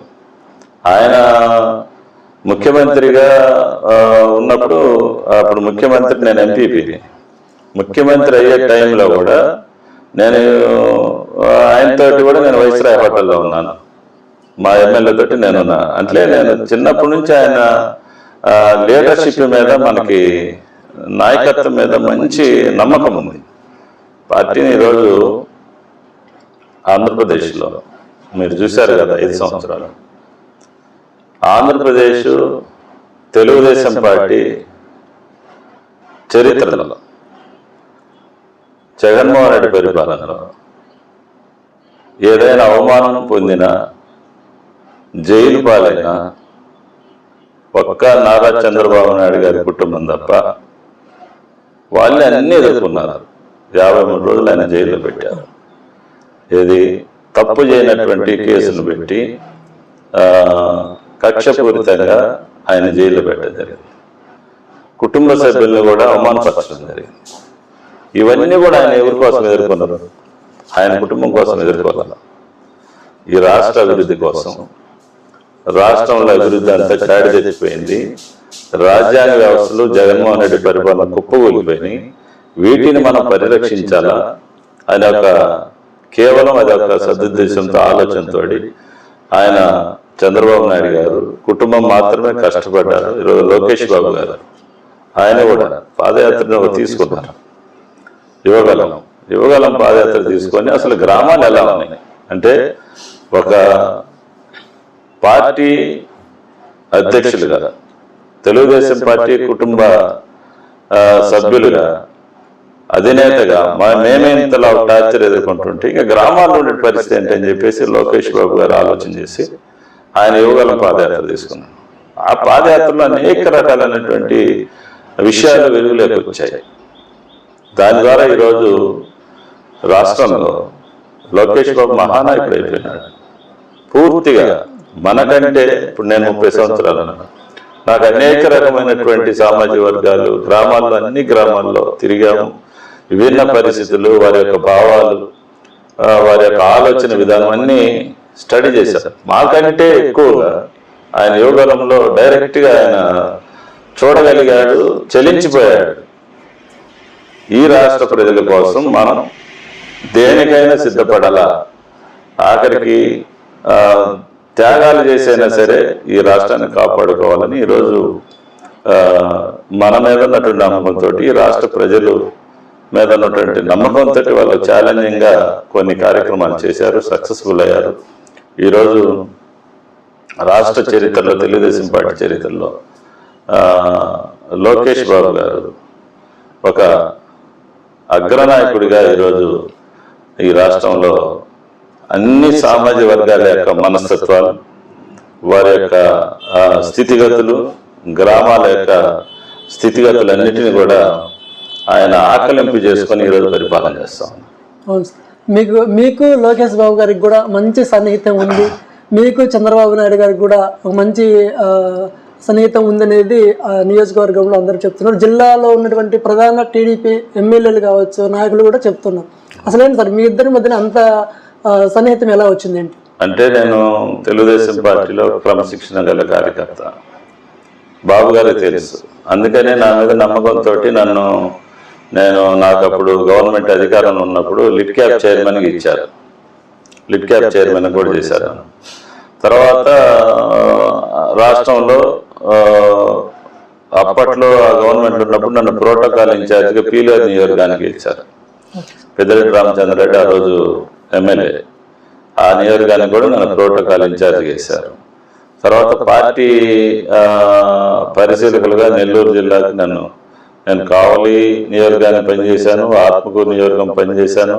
ఆయన ముఖ్యమంత్రిగా ఉన్నప్పుడు, అప్పుడు ముఖ్యమంత్రి నేను ఎంపీపీని. ముఖ్యమంత్రి అయ్యే టైంలో కూడా నేను ఆయనతో కూడా నేను వైస్రాయ్ హోటల్లో ఉన్నాను. మా ఎమ్మెల్యే తోటి నేనున్నా. అంటే నేను చిన్నప్పటి నుంచి ఆయన లీడర్షిప్ మీద, మనకి నాయకత్వం మీద మంచి నమ్మకం ఉంది. పార్టీని ఈరోజు ఆంధ్రప్రదేశ్లో మీరు చూశారు కదా 5 సంవత్సరాలు. ఆంధ్రప్రదేశ్ తెలుగుదేశం పార్టీ చరిత్రలో జగన్మోహన్ రెడ్డి పరిపాలనలో ఏదైనా అవమానం పొందినా, జైలు పాలైనా ఒక్క నారా చంద్రబాబు నాయుడు గారి కుటుంబం తప్ప వాళ్ళే అన్నీ ఎదుర్కొన్నారు. 53 రోజులు ఆయన జైల్లో పెట్టారు. ఏది తప్పు చేయనటువంటి కేసులు పెట్టి కక్షపూరితంగా ఆయన జైల్లో పెట్టడం జరిగింది. కుటుంబ సభ్యులను కూడా అవమానపరచడం జరిగింది. ఇవన్నీ కూడా ఆయన ఎవరి కోసం ఎదుర్కొన్నారు? ఆయన కుటుంబం కోసం ఎదుర్కోవాలి. ఈ రాష్ట్ర అభివృద్ధి కోసం. రాష్ట్రంలో అభివృద్ధి అంతా చాడి తెచ్చిపోయింది. రాజ్యాంగ వ్యవస్థలు జగన్మోహన్ రెడ్డి పరిపాలన కుప్పగూలిపోయినాయి. వీటిని మనం పరిరక్షించాలా అని కేవలం అది ఒక సదుద్దేశంతో ఆలోచనతో ఆయన చంద్రబాబు నాయుడు గారు కుటుంబం మాత్రమే కష్టపడ్డారు. ఈరోజు లోకేష్ బాబు గారు ఆయన కూడా పాదయాత్రను తీసుకున్నారు. యువగలం పాదయాత్ర తీసుకొని అసలు గ్రామాలు ఎలా ఉన్నాయి అంటే, ఒక పార్టీ అధ్యక్షులుగా, తెలుగుదేశం పార్టీ కుటుంబ సభ్యులుగా, అధినేతగా మేమేంతలా టార్చర్ ఎదుర్కొంటుంటే ఇంకా గ్రామాల్లో ఉండే పరిస్థితి ఏంటని చెప్పేసి లోకేష్ బాబు గారు ఆలోచన చేసి ఆయన యువగలం పాదయాత్ర తీసుకున్నారు. ఆ పాదయాత్రలో అనేక రకాలైనటువంటి విషయాలు వెలుగులోకి వచ్చాయి. దాని ద్వారా ఈరోజు రాష్ట్రంలో లోకేష్ బాబు మహానాయకుడు అయిపోయినాడు. పూర్తిగా మనకంటే ఇప్పుడు నేను 30 సంవత్సరాలు, నాకు అనేక రకమైనటువంటి సామాజిక వర్గాలు గ్రామాల్లో, అన్ని గ్రామాల్లో తిరిగాము. విభిన్న పరిస్థితులు, వారి యొక్క భావాలు, వారి యొక్క ఆలోచన విధానం అన్నీ స్టడీ చేశారు. మాకంటే ఎక్కువగా ఆయన యువగలంలో డైరెక్ట్గా ఆయన చూడగలిగాడు, చలించిపోయాడు. ఈ రాష్ట్ర ప్రజల కోసం మనం దేనికైనా సిద్ధపడాలా, ఆఖరికి త్యాగాలు చేసైనా సరే ఈ రాష్ట్రాన్ని కాపాడుకోవాలని ఈరోజు మన మీద ఉన్నటువంటి నమ్మకంతో, ఈ రాష్ట్ర ప్రజలు మీద ఉన్నటువంటి నమ్మకంతో వాళ్ళు ఛాలెంజింగ్గా కొన్ని కార్యక్రమాలు చేశారు, సక్సెస్ఫుల్ అయ్యారు. ఈరోజు రాష్ట్ర చరిత్రలో, తెలుగుదేశం పార్టీ చరిత్రలో లోకేష్ బాబు గారు ఒక అగ్రనాయకుడిగా ఈరోజు ఈ రాష్ట్రంలో అన్ని సామాజిక వర్గాల యొక్క మనస్తత్వాలు, వారి యొక్క స్థితిగతులు, గ్రామాల యొక్క స్థితిగతులన్నిటిని కూడా ఆయన ఆకలింపు చేసుకొని ఈరోజు పరిపాలన చేస్తాం. అవును సార్. మీకు లోకేష్ బాబు గారికి కూడా మంచి సన్నిహితం ఉంది, మీకు చంద్రబాబు నాయుడు గారికి కూడా ఒక మంచి సన్నిహితం ఉందనేది నియోజకవర్గంలో అందరూ చెప్తున్నారు. జిల్లాలో ఉన్నటువంటి ప్రధాన టీడీపీ ఎమ్మెల్యేలు కావచ్చు, నాయకులు కూడా చెప్తున్నారు. అసలేంటి సార్ మీ ఇద్దరి మధ్యన అంత సన్నిహితం ఎలా వచ్చింది ఏంటి? అంటే నేను తెలుగుదేశం పార్టీలో క్రమశిక్షణ గల కార్యకర్త, బాబు గారికి తెలుసు. అందుకనే నా మీద నమ్మకంతో నాకు అప్పుడు గవర్నమెంట్ అధికారంలో ఉన్నప్పుడు లిట్ క్యాప్ చైర్మన్గా ఇచ్చారు. లిట్ క్యాప్ చైర్మన్ కూడా చేశారు. తర్వాత రాష్ట్రంలో అప్పట్లో గవర్నమెంట్ ఉన్నప్పుడు నన్ను ప్రోటోకాల్ ఇన్ఛార్జిగా పీలేరు నియోజకవర్గానికి ఇచ్చారు. పెద్దిరెడ్డి రామచంద్రరెడ్డి ఆ రోజు ఎమ్మెల్యే, ఆ నియోజకవర్గానికి కూడా నన్ను ప్రోటోకాల్ ఇన్ఛార్జిగా ఇచ్చారు. తర్వాత పార్టీ పరిశీలకులుగా నెల్లూరు జిల్లాకి నేను కావలి నియోజకవర్గాన్ని పనిచేశాను, ఆత్మకూరు నియోజకవర్గం పనిచేశాను,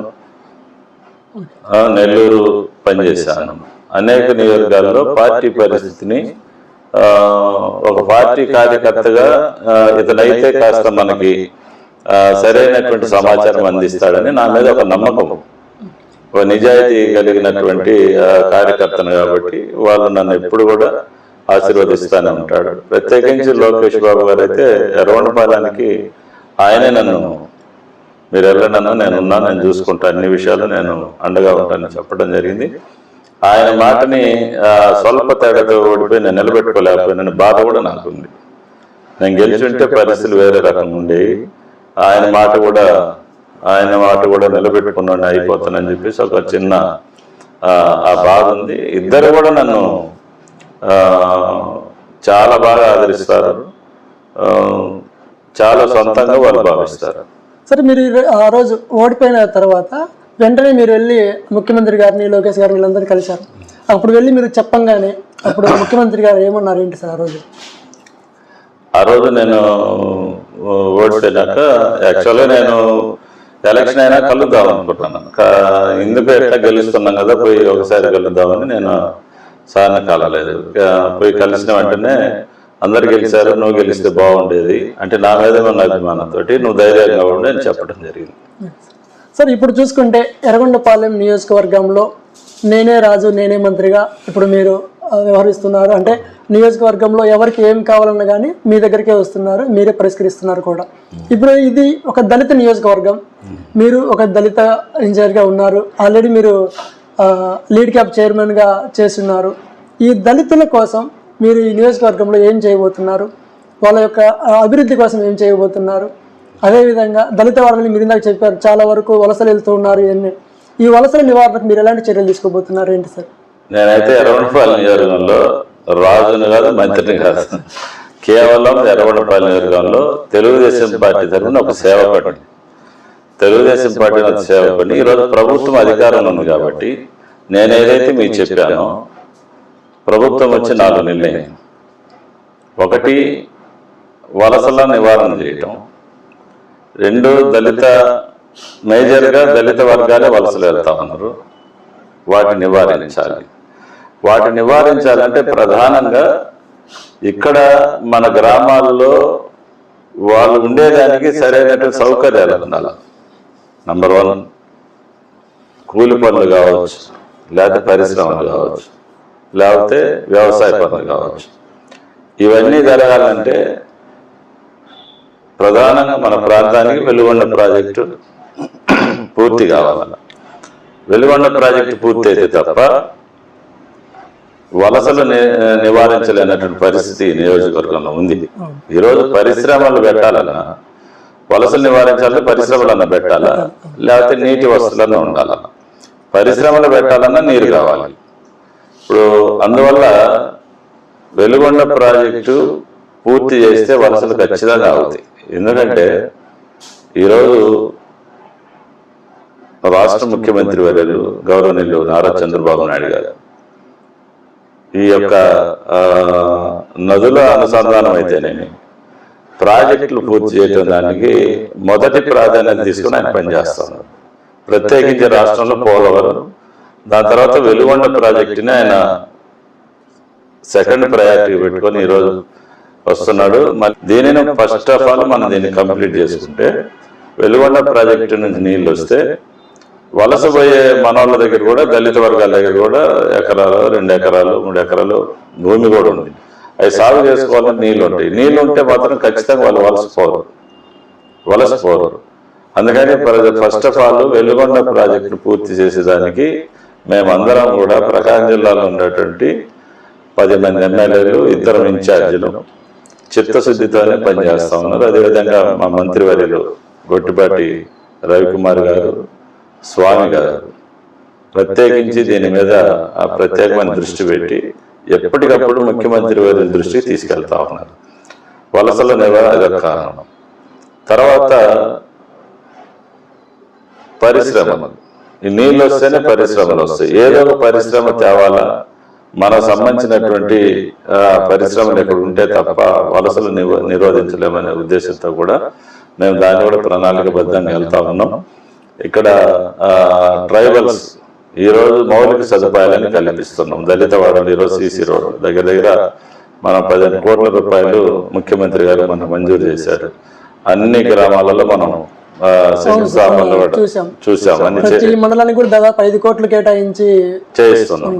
నెల్లూరు పనిచేశాను. అనేక నియోజకవర్గాల్లో పార్టీ పరిస్థితిని ఒక పార్టీ కార్యకర్తగా ఇతనైతే కాస్త మనకి సరైనటువంటి సమాచారం అందిస్తాడని నా మీద ఒక నమ్మకం, ఒక నిజాయితీ కలిగినటువంటి కార్యకర్తను కాబట్టి వాళ్ళు నన్ను ఎప్పుడు కూడా ఆశీర్వదిస్తానే ఉంటాడు. ప్రత్యేకించి లోకేష్ బాబు గారు అయితే ఎర్రగొండపాలెంకి ఆయనే నన్ను, మీరు వెళ్ళనన్నా నేనున్నా, నేను చూసుకుంటా, అన్ని విషయాలు నేను అండగా ఉంటానని చెప్పడం జరిగింది. ఆయన మాటని స్వల్ప తేడాతో ఓడిపోయి నేను నిలబెట్టుకోలేకపోయిన బాధ కూడా నాకుంది. నేను గెలిచుంటే పరిస్థితులు వేరే రకంగా ఉండేవి. ఆయన మాట కూడా నిలబెట్టుకున్నాను అయిపోతానని చెప్పేసి ఒక చిన్న ఆ బాధ ఉంది. ఇద్దరు కూడా నన్ను చాలా బాగా ఆదరిస్తారు, చాలా సొంతంగా వాళ్ళు భావిస్తారు. సరే, మీరు ఆ రోజు ఓడిపోయిన తర్వాత వెంటనే మీరు వెళ్ళి ముఖ్యమంత్రి గారిని, లోకేష్ గారిని వీళ్ళందరినీ కలిశారు. అప్పుడు వెళ్ళి మీరు చెప్పంగానే అప్పుడు ముఖ్యమంత్రి గారు ఏమన్నారు ఏంటి సార్ ఆ రోజు? నేను ఓడిపోయినాక యాక్చువల్గా నేను ఎలక్షన్ అయినా కలుద్దాం అనుకుంటున్నాను. ఎందుకు ఎట్లా గెలుస్తున్నాం కదా, పోయి ఒకసారి కలుద్దామని నేను సార్ని కలలేదు. పోయి కలిసిన వెంటనే అందరు గెలిచారు, నువ్వు గెలిస్తే బాగుండేది అంటే నా మీద ఉన్న అభిమానంతో నువ్వు ధైర్యంగా ఉండి అని చెప్పడం జరిగింది. సార్ ఇప్పుడు చూసుకుంటే ఎర్రగొండపాలెం నియోజకవర్గంలో నేనే రాజు నేనే మంత్రిగా ఇప్పుడు మీరు వ్యవహరిస్తున్నారు. అంటే నియోజకవర్గంలో ఎవరికి ఏం కావాలన్నా కానీ మీ దగ్గరికే వస్తున్నారు, మీరే పరిష్కరిస్తున్నారు కూడా. ఇప్పుడు ఇది ఒక దళిత నియోజకవర్గం, మీరు ఒక దళిత ఇన్ఛార్జ్గా ఉన్నారు, ఆల్రెడీ మీరు లీడ్ క్యాప్ చైర్మన్గా చేస్తున్నారు. ఈ దళితుల కోసం మీరు ఈ నియోజకవర్గంలో ఏం చేయబోతున్నారు, వాళ్ళ యొక్క అభివృద్ధి కోసం ఏం చేయబోతున్నారు? అదేవిధంగా దళిత వారిని మీరు ఇందాక చెప్పారు చాలా వరకు వలసలు వెళ్తూ ఉన్నారు. ఈ వలసల నివారణకు మీరు ఎలాంటి చర్యలు తీసుకోబోతున్నారు ఏంటి సార్? నేనైతే ఎర్రగొండపాలెం నియోజకవర్గంలో రాజుని కాదు మంత్రిని కాదు, కేవలం ఎర్రగొండపాలెం నియోజకవర్గంలో తెలుగుదేశం పార్టీ తరఫున ఒక సేవకుడిని, తెలుగుదేశం పార్టీ సేవకుడిని. ఈరోజు ప్రభుత్వం అధికారంలో ఉంది కాబట్టి నేను ఏదైతే మీకు చెప్పానో ప్రభుత్వం వచ్చి 4 నిర్ణయం. ఒకటి వలసల నివారణ చేయటం, 2 దళిత మేజర్గా దళిత వర్గాలే వలసలు వెళ్తా ఉన్నారు, వాటిని నివారించాలి. వాటిని నివారించాలంటే ప్రధానంగా ఇక్కడ మన గ్రామాల్లో వాళ్ళు ఉండేదానికి సరైనటువంటి సౌకర్యాలు ఉండాలి. నంబర్ 1 కూలి పనులు కావచ్చు, లేకపోతే పరిశ్రమలు కావచ్చు, లేకపోతే వ్యవసాయ పనులు కావచ్చు. ఇవన్నీ జరగాలంటే ప్రధానంగా మన ప్రాంతానికి వెలుగొండ ప్రాజెక్టు పూర్తి కావాలి. వెలుగొండ ప్రాజెక్టు పూర్తి అయితే తప్ప వలసలు నివారించలేనటువంటి పరిస్థితి నియోజకవర్గంలో ఉంది. ఈరోజు పరిశ్రమలు పెట్టాలన్నా, వలసలు నివారించాలంటే పరిశ్రమలన్నా పెట్టాలా, లేకపోతే నీటి వసతులన్నా ఉండాలా. పరిశ్రమలు పెట్టాలన్నా నీరు కావాలి. ఇప్పుడు అందువల్ల వెలుగొండ ప్రాజెక్టు పూర్తి చేస్తే వలసలు ఖచ్చితంగా అవుతాయి. ఎందుకంటే ఈరోజు రాష్ట్ర ముఖ్యమంత్రి వర్యులు గౌరవనీయులు నారా చంద్రబాబు నాయుడు గారు ఈ యొక్క నదుల అనుసంధానం అయితేనేమి ప్రాజెక్టులు పూర్తి చేయడం దానికి మొదటి ప్రాధాన్యత తీసుకుని ఆయన పనిచేస్తున్నారు. ప్రత్యేకించి రాష్ట్రంలో పోలవరం, దాని తర్వాత వెలుగొండ ప్రాజెక్టుని ఆయన సెకండ్ ప్రయారిటీ పెట్టుకొని ఈరోజు వస్తున్నాడు. దీనిని ఫస్ట్ ఆఫ్ ఆల్ మనం దీన్ని కంప్లీట్ చేసుకుంటే వెలుగొండ ప్రాజెక్టు నుంచి నీళ్ళు వస్తే వలసపోయే మనోళ్ళ దగ్గర కూడా దళిత వర్గాల దగ్గర కూడా ఎకరాలు 2 ఎకరాలు 3 ఎకరాలు భూమి కూడా ఉంది. అవి సాగు చేసుకోవాలని నీళ్ళు ఉంటాయి. నీళ్ళు ఉంటే మాత్రం ఖచ్చితంగా వాళ్ళు వలసపోరు. అందుకని first of all Veligonda project పూర్తి చేసేదానికి మేమందరం కూడా ప్రకాశం జిల్లాలో ఉండేటువంటి 10 మంది ఎమ్మెల్యేలు, 2 ఇన్ఛార్జీలు చిత్తశుద్ధితోనే పనిచేస్తా ఉన్నారు. అదేవిధంగా మా మంత్రివర్యులు గొట్టిపాటి రవికుమార్ గారు, స్వామి గారు ప్రత్యేకించి దీని మీద ప్రత్యేకమైన దృష్టి పెట్టి ఎప్పటికప్పుడు ముఖ్యమంత్రి వారి దృష్టికి తీసుకెళ్తా ఉన్నారు. వలసల నివారణ కారణం. తర్వాత పరిశ్రమలు, ఈ నీళ్ళు వస్తేనే పరిశ్రమలు వస్తాయి. ఏదో ఒక పరిశ్రమ తేవాలా, మనకు సంబంధించినటువంటి పరిశ్రమలు ఎక్కడ ఉంటే తప్ప వలసలు నిరోధించలేమనే ఉద్దేశంతో కూడా మేము దాన్ని కూడా ప్రణాళికబద్ధంగా వెళ్తా ఉన్నాం. ఇక్కడ ట్రైబల్స్ ఈరోజు మౌలిక సదుపాయాలని కల్పిస్తున్నాం. దళిత వాడలు ఈరోజు సీసీ రోడ్ దగ్గర మనం 15 కోట్ల రూపాయలు ముఖ్యమంత్రి గారు మనం మంజూరు చేశారు. అన్ని గ్రామాలలో మనం చూసాం. మండలానికి కూడా దాదాపు 5 కోట్లు కేటాయించి చేస్తున్నాం.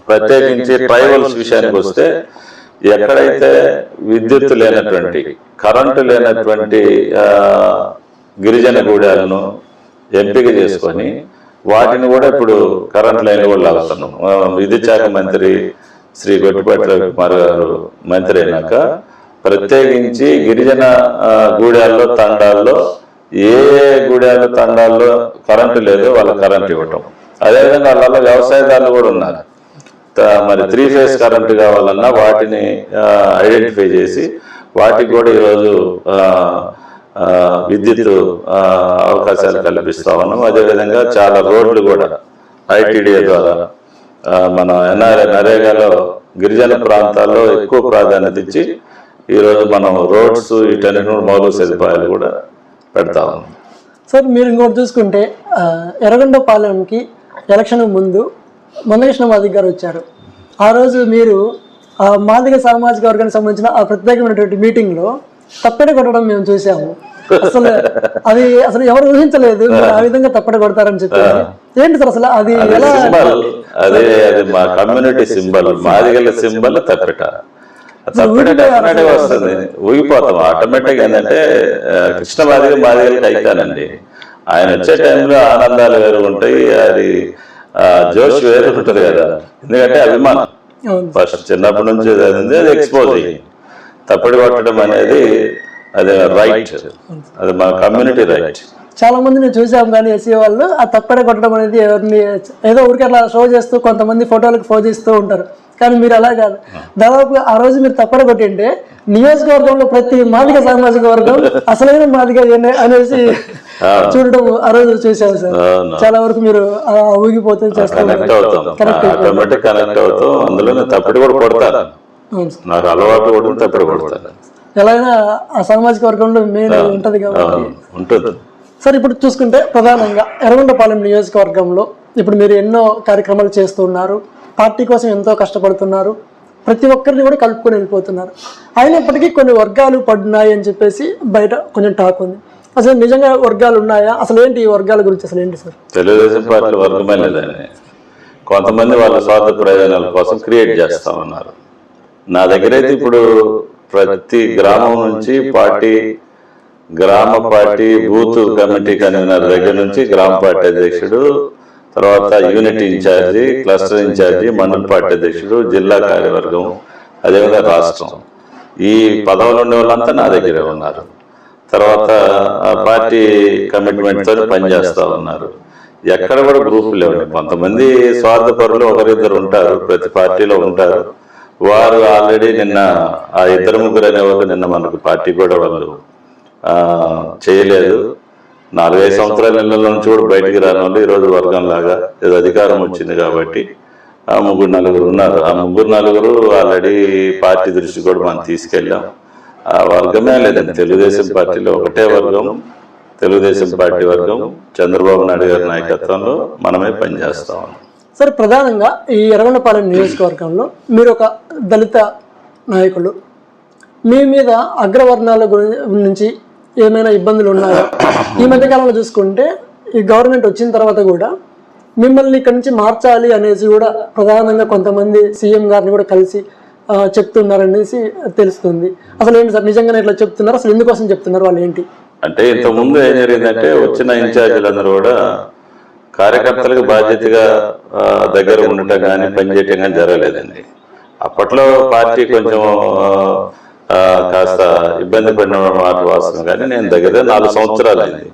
ప్రత్యేకించి ట్రైబల్స్ విషయానికి వస్తే ఎక్కడైతే విద్యుత్ లేనటువంటి, కరెంటు లేనటువంటి గిరిజన గూడాలను ఎంపిక చేసుకొని వాటిని కూడా ఇప్పుడు కరెంట్ లైన్ కూడా లాగుతున్నాం. విద్యుత్ శాఖ మంత్రి శ్రీ గొట్టిపాటి రవికుమార్ గారు మంత్రి అయినాక ప్రత్యేకించి గిరిజన గూడాల్లో, తండాల్లో ఏ గూడాలు తండాల్లో కరెంటు లేదో వాళ్ళకి కరెంటు ఇవ్వటం. అదేవిధంగా వాళ్ళ వ్యవసాయదారులు కూడా ఉన్నారు. మరి 3 ఫేజ్ కరెంటు కావాలన్నా వాటిని ఐడెంటిఫై చేసి వాటికి కూడా ఈరోజు విద్యుత్ అవకాశాలు కల్పిస్తా ఉన్నాం. అదేవిధంగా చాలా రోడ్లు కూడా ఐటీడీఏ ద్వారా మన నరేగాలో గిరిజన ప్రాంతాల్లో ఎక్కువ ప్రాధాన్యత ఇచ్చి ఈరోజు మనం రోడ్స్ వీటన్నిటి మౌలిక సదుపాయాలు కూడా పెడతా ఉన్నాం. సార్ మీరు ఇంకోటి చూసుకుంటే ఎర్రగొండపాలెంకి ఎలక్షన్ ముందు మందకృష్ణ మాదిగ గారు వచ్చారు. ఆ రోజు మీరు ఆ మాదిగ సామాజిక వర్గానికి సంబంధించిన ఆ ప్రత్యేకమైనటువంటి మీటింగ్ లో తప్పెట కొట్టడం మేము చూసాము. అసలు ఎవరు ఊహించలేదు మీరు ఆ విధంగా తప్పట కొడతారని చెప్పి. ఏంటి సార్ అసలు అది ఎలా? అదే అది మా కమ్యూనిటీ సింబల్, మాదిగల సింబల్ తప్పెట. తప్పెట వస్తుంది, ఊగిపోతాం ఆటోమేటిక్. ఏంటంటే కృష్ణ మాదిగలకి అయితానండి. ఆయన వచ్చే టైంలో ఆనందాలు వేరు ఉంటాయి, అది జోష్ వేరు ఉంటుంది కదా. ఎందుకంటే అభిమానం ఫస్ట్ చిన్నప్పటి నుంచి అది ఎక్స్పోజ్ అయ్యి తప్పటి కొట్టడం అనేది అది రైట్, అది మా కమ్యూనిటీ రైట్. చాలా మంది నేను చూసాం కానీ ఎస్సీ వాళ్ళు ఆ తప్పడ కొట్టడం అనేది ఎవరిని ఏదో ఊరికి అట్లా షో చేస్తూ కొంతమంది ఫోటోలకు ఫోజ్ ఇస్తూ ఉంటారు. కానీ మీరు అలా కాదు, దాదాపుగా ఆ రోజు మీరు తప్పడ కొట్టింటే నియోజకవర్గంలో ప్రతి మాదిగ సామాజిక వర్గం అసలైన మాదిగ అనేసి చూడడం ఆ రోజు చూసాము సార్. చాలా వరకు మీరు ఊగిపోతూ చేస్తారు, కనెక్ట్ అవుతాం. అందులో తప్పటి కూడా కొడతారు, నాకు అలవాటు కూడా తప్పటి కొడతారు. ఎలా అయినా ఆ సామాజిక వర్గంలో మెయిన్ ఉంటది కాబట్టి ఉంటుంది సార్. ఇప్పుడు చూసుకుంటే ప్రధానంగా ఎర్రగొండపాలెం నియోజకవర్గంలో ఇప్పుడు మీరు ఎన్నో కార్యక్రమాలు చేస్తున్నారు, పార్టీ కోసం ఎంతో కష్టపడుతున్నారు, ప్రతి ఒక్కరిని కూడా కలుపుకొని వెళ్ళిపోతున్నారు. అయినప్పటికీ కొన్ని వర్గాలు పడినాయి అని చెప్పేసి బయట కొంచెం టాక్ ఉంది. అసలు నిజంగా వర్గాలు ఉన్నాయా? అసలు ఏంటి ఈ వర్గాల గురించి అసలు ఏంటి సార్? తెలుగుదేశం పార్టీ వర్గమే లేదని కొంతమంది వాళ్ళ స్వార్థ ప్రయోజనాల కోసం క్రియేట్ చేస్తా ఉన్నారు. నా దగ్గర అయితే ఇప్పుడు ప్రతి గ్రామం నుంచి పార్టీ, గ్రామ పార్టీ, బూత్ కమిటీ కన్వీనర్ దగ్గర నుంచి గ్రామ పార్టీ అధ్యక్షుడు, తర్వాత యూనిట్ ఇన్ఛార్జి, క్లస్టర్ ఇన్ఛార్జి, మండల పార్టీ అధ్యక్షుడు, జిల్లా కార్యవర్గం, అదేవిధంగా రాష్ట్రం, ఈ పదవులు ఉండే వాళ్ళంతా నా దగ్గరే ఉన్నారు. తర్వాత పార్టీ కమిట్మెంట్తో పనిచేస్తూ ఉన్నారు. ఎక్కడ కూడా గ్రూపులు లేవండి. కొంతమంది స్వార్థపరులు ఒకరిద్దరు ఉంటారు, ప్రతి పార్టీలో ఉంటారు. వారు ఆల్రెడీ నిన్న ఆ ఇద్దరు ముగ్గురు అనేవాళ్ళు నిన్న మనకు పార్టీ కూడా వాళ్ళు చేయలేదు. 4-5 సంవత్సరాల నెలల నుంచి కూడా బయటికి రాని వాళ్ళు ఈరోజు వర్గంలాగా ఏదో అధికారం వచ్చింది కాబట్టి ఆ 3-4 ఉన్నారు. ఆ 3-4 ఆల్రెడీ పార్టీ దృష్టి కూడా మనం తీసుకెళ్ళాం. ఆ వర్గమే లేదండి, తెలుగుదేశం పార్టీలో ఒకటే వర్గం, తెలుగుదేశం పార్టీ వర్గం, చంద్రబాబు నాయుడు గారి నాయకత్వంలో మనమే పనిచేస్తా ఉన్నాం. సార్, ప్రధానంగా ఈ ఎర్రగొండపాలెం నియోజకవర్గంలో మీరు ఒక దళిత నాయకులు, మీ మీద అగ్రవర్ణాల నుంచి ఏమైనా ఇబ్బందులు ఉన్నాయా? ఈ మధ్యకాలంలో చూసుకుంటే ఈ గవర్నమెంట్ వచ్చిన తర్వాత కూడా మిమ్మల్ని ఇక్కడి నుంచి మార్చాలి అనేసి కూడా ప్రధానంగా కొంతమంది సీఎం గారిని కూడా కలిసి చెప్తున్నారనేసి తెలుస్తుంది. అసలు ఏంటి సార్, నిజంగానే ఇట్లా చెప్తున్నారు? అసలు ఎందుకోసం చెప్తున్నారు, వాళ్ళు ఏంటి? అంటే ఇంతకుముందు ఏం జరిగిందంటే వచ్చిన ఇన్ఛార్జీలందరూ కూడా కార్యకర్తలకు బాధ్యతగా దగ్గర ఉండటం కానీ పనిచేయటం కానీ జరగలేదండి. అప్పట్లో పార్టీ కొంచెం కాస్త ఇబ్బంది పడిన మాట వాస్తవం, కానీ నేను దగ్గర 4 సంవత్సరాలు అయింది.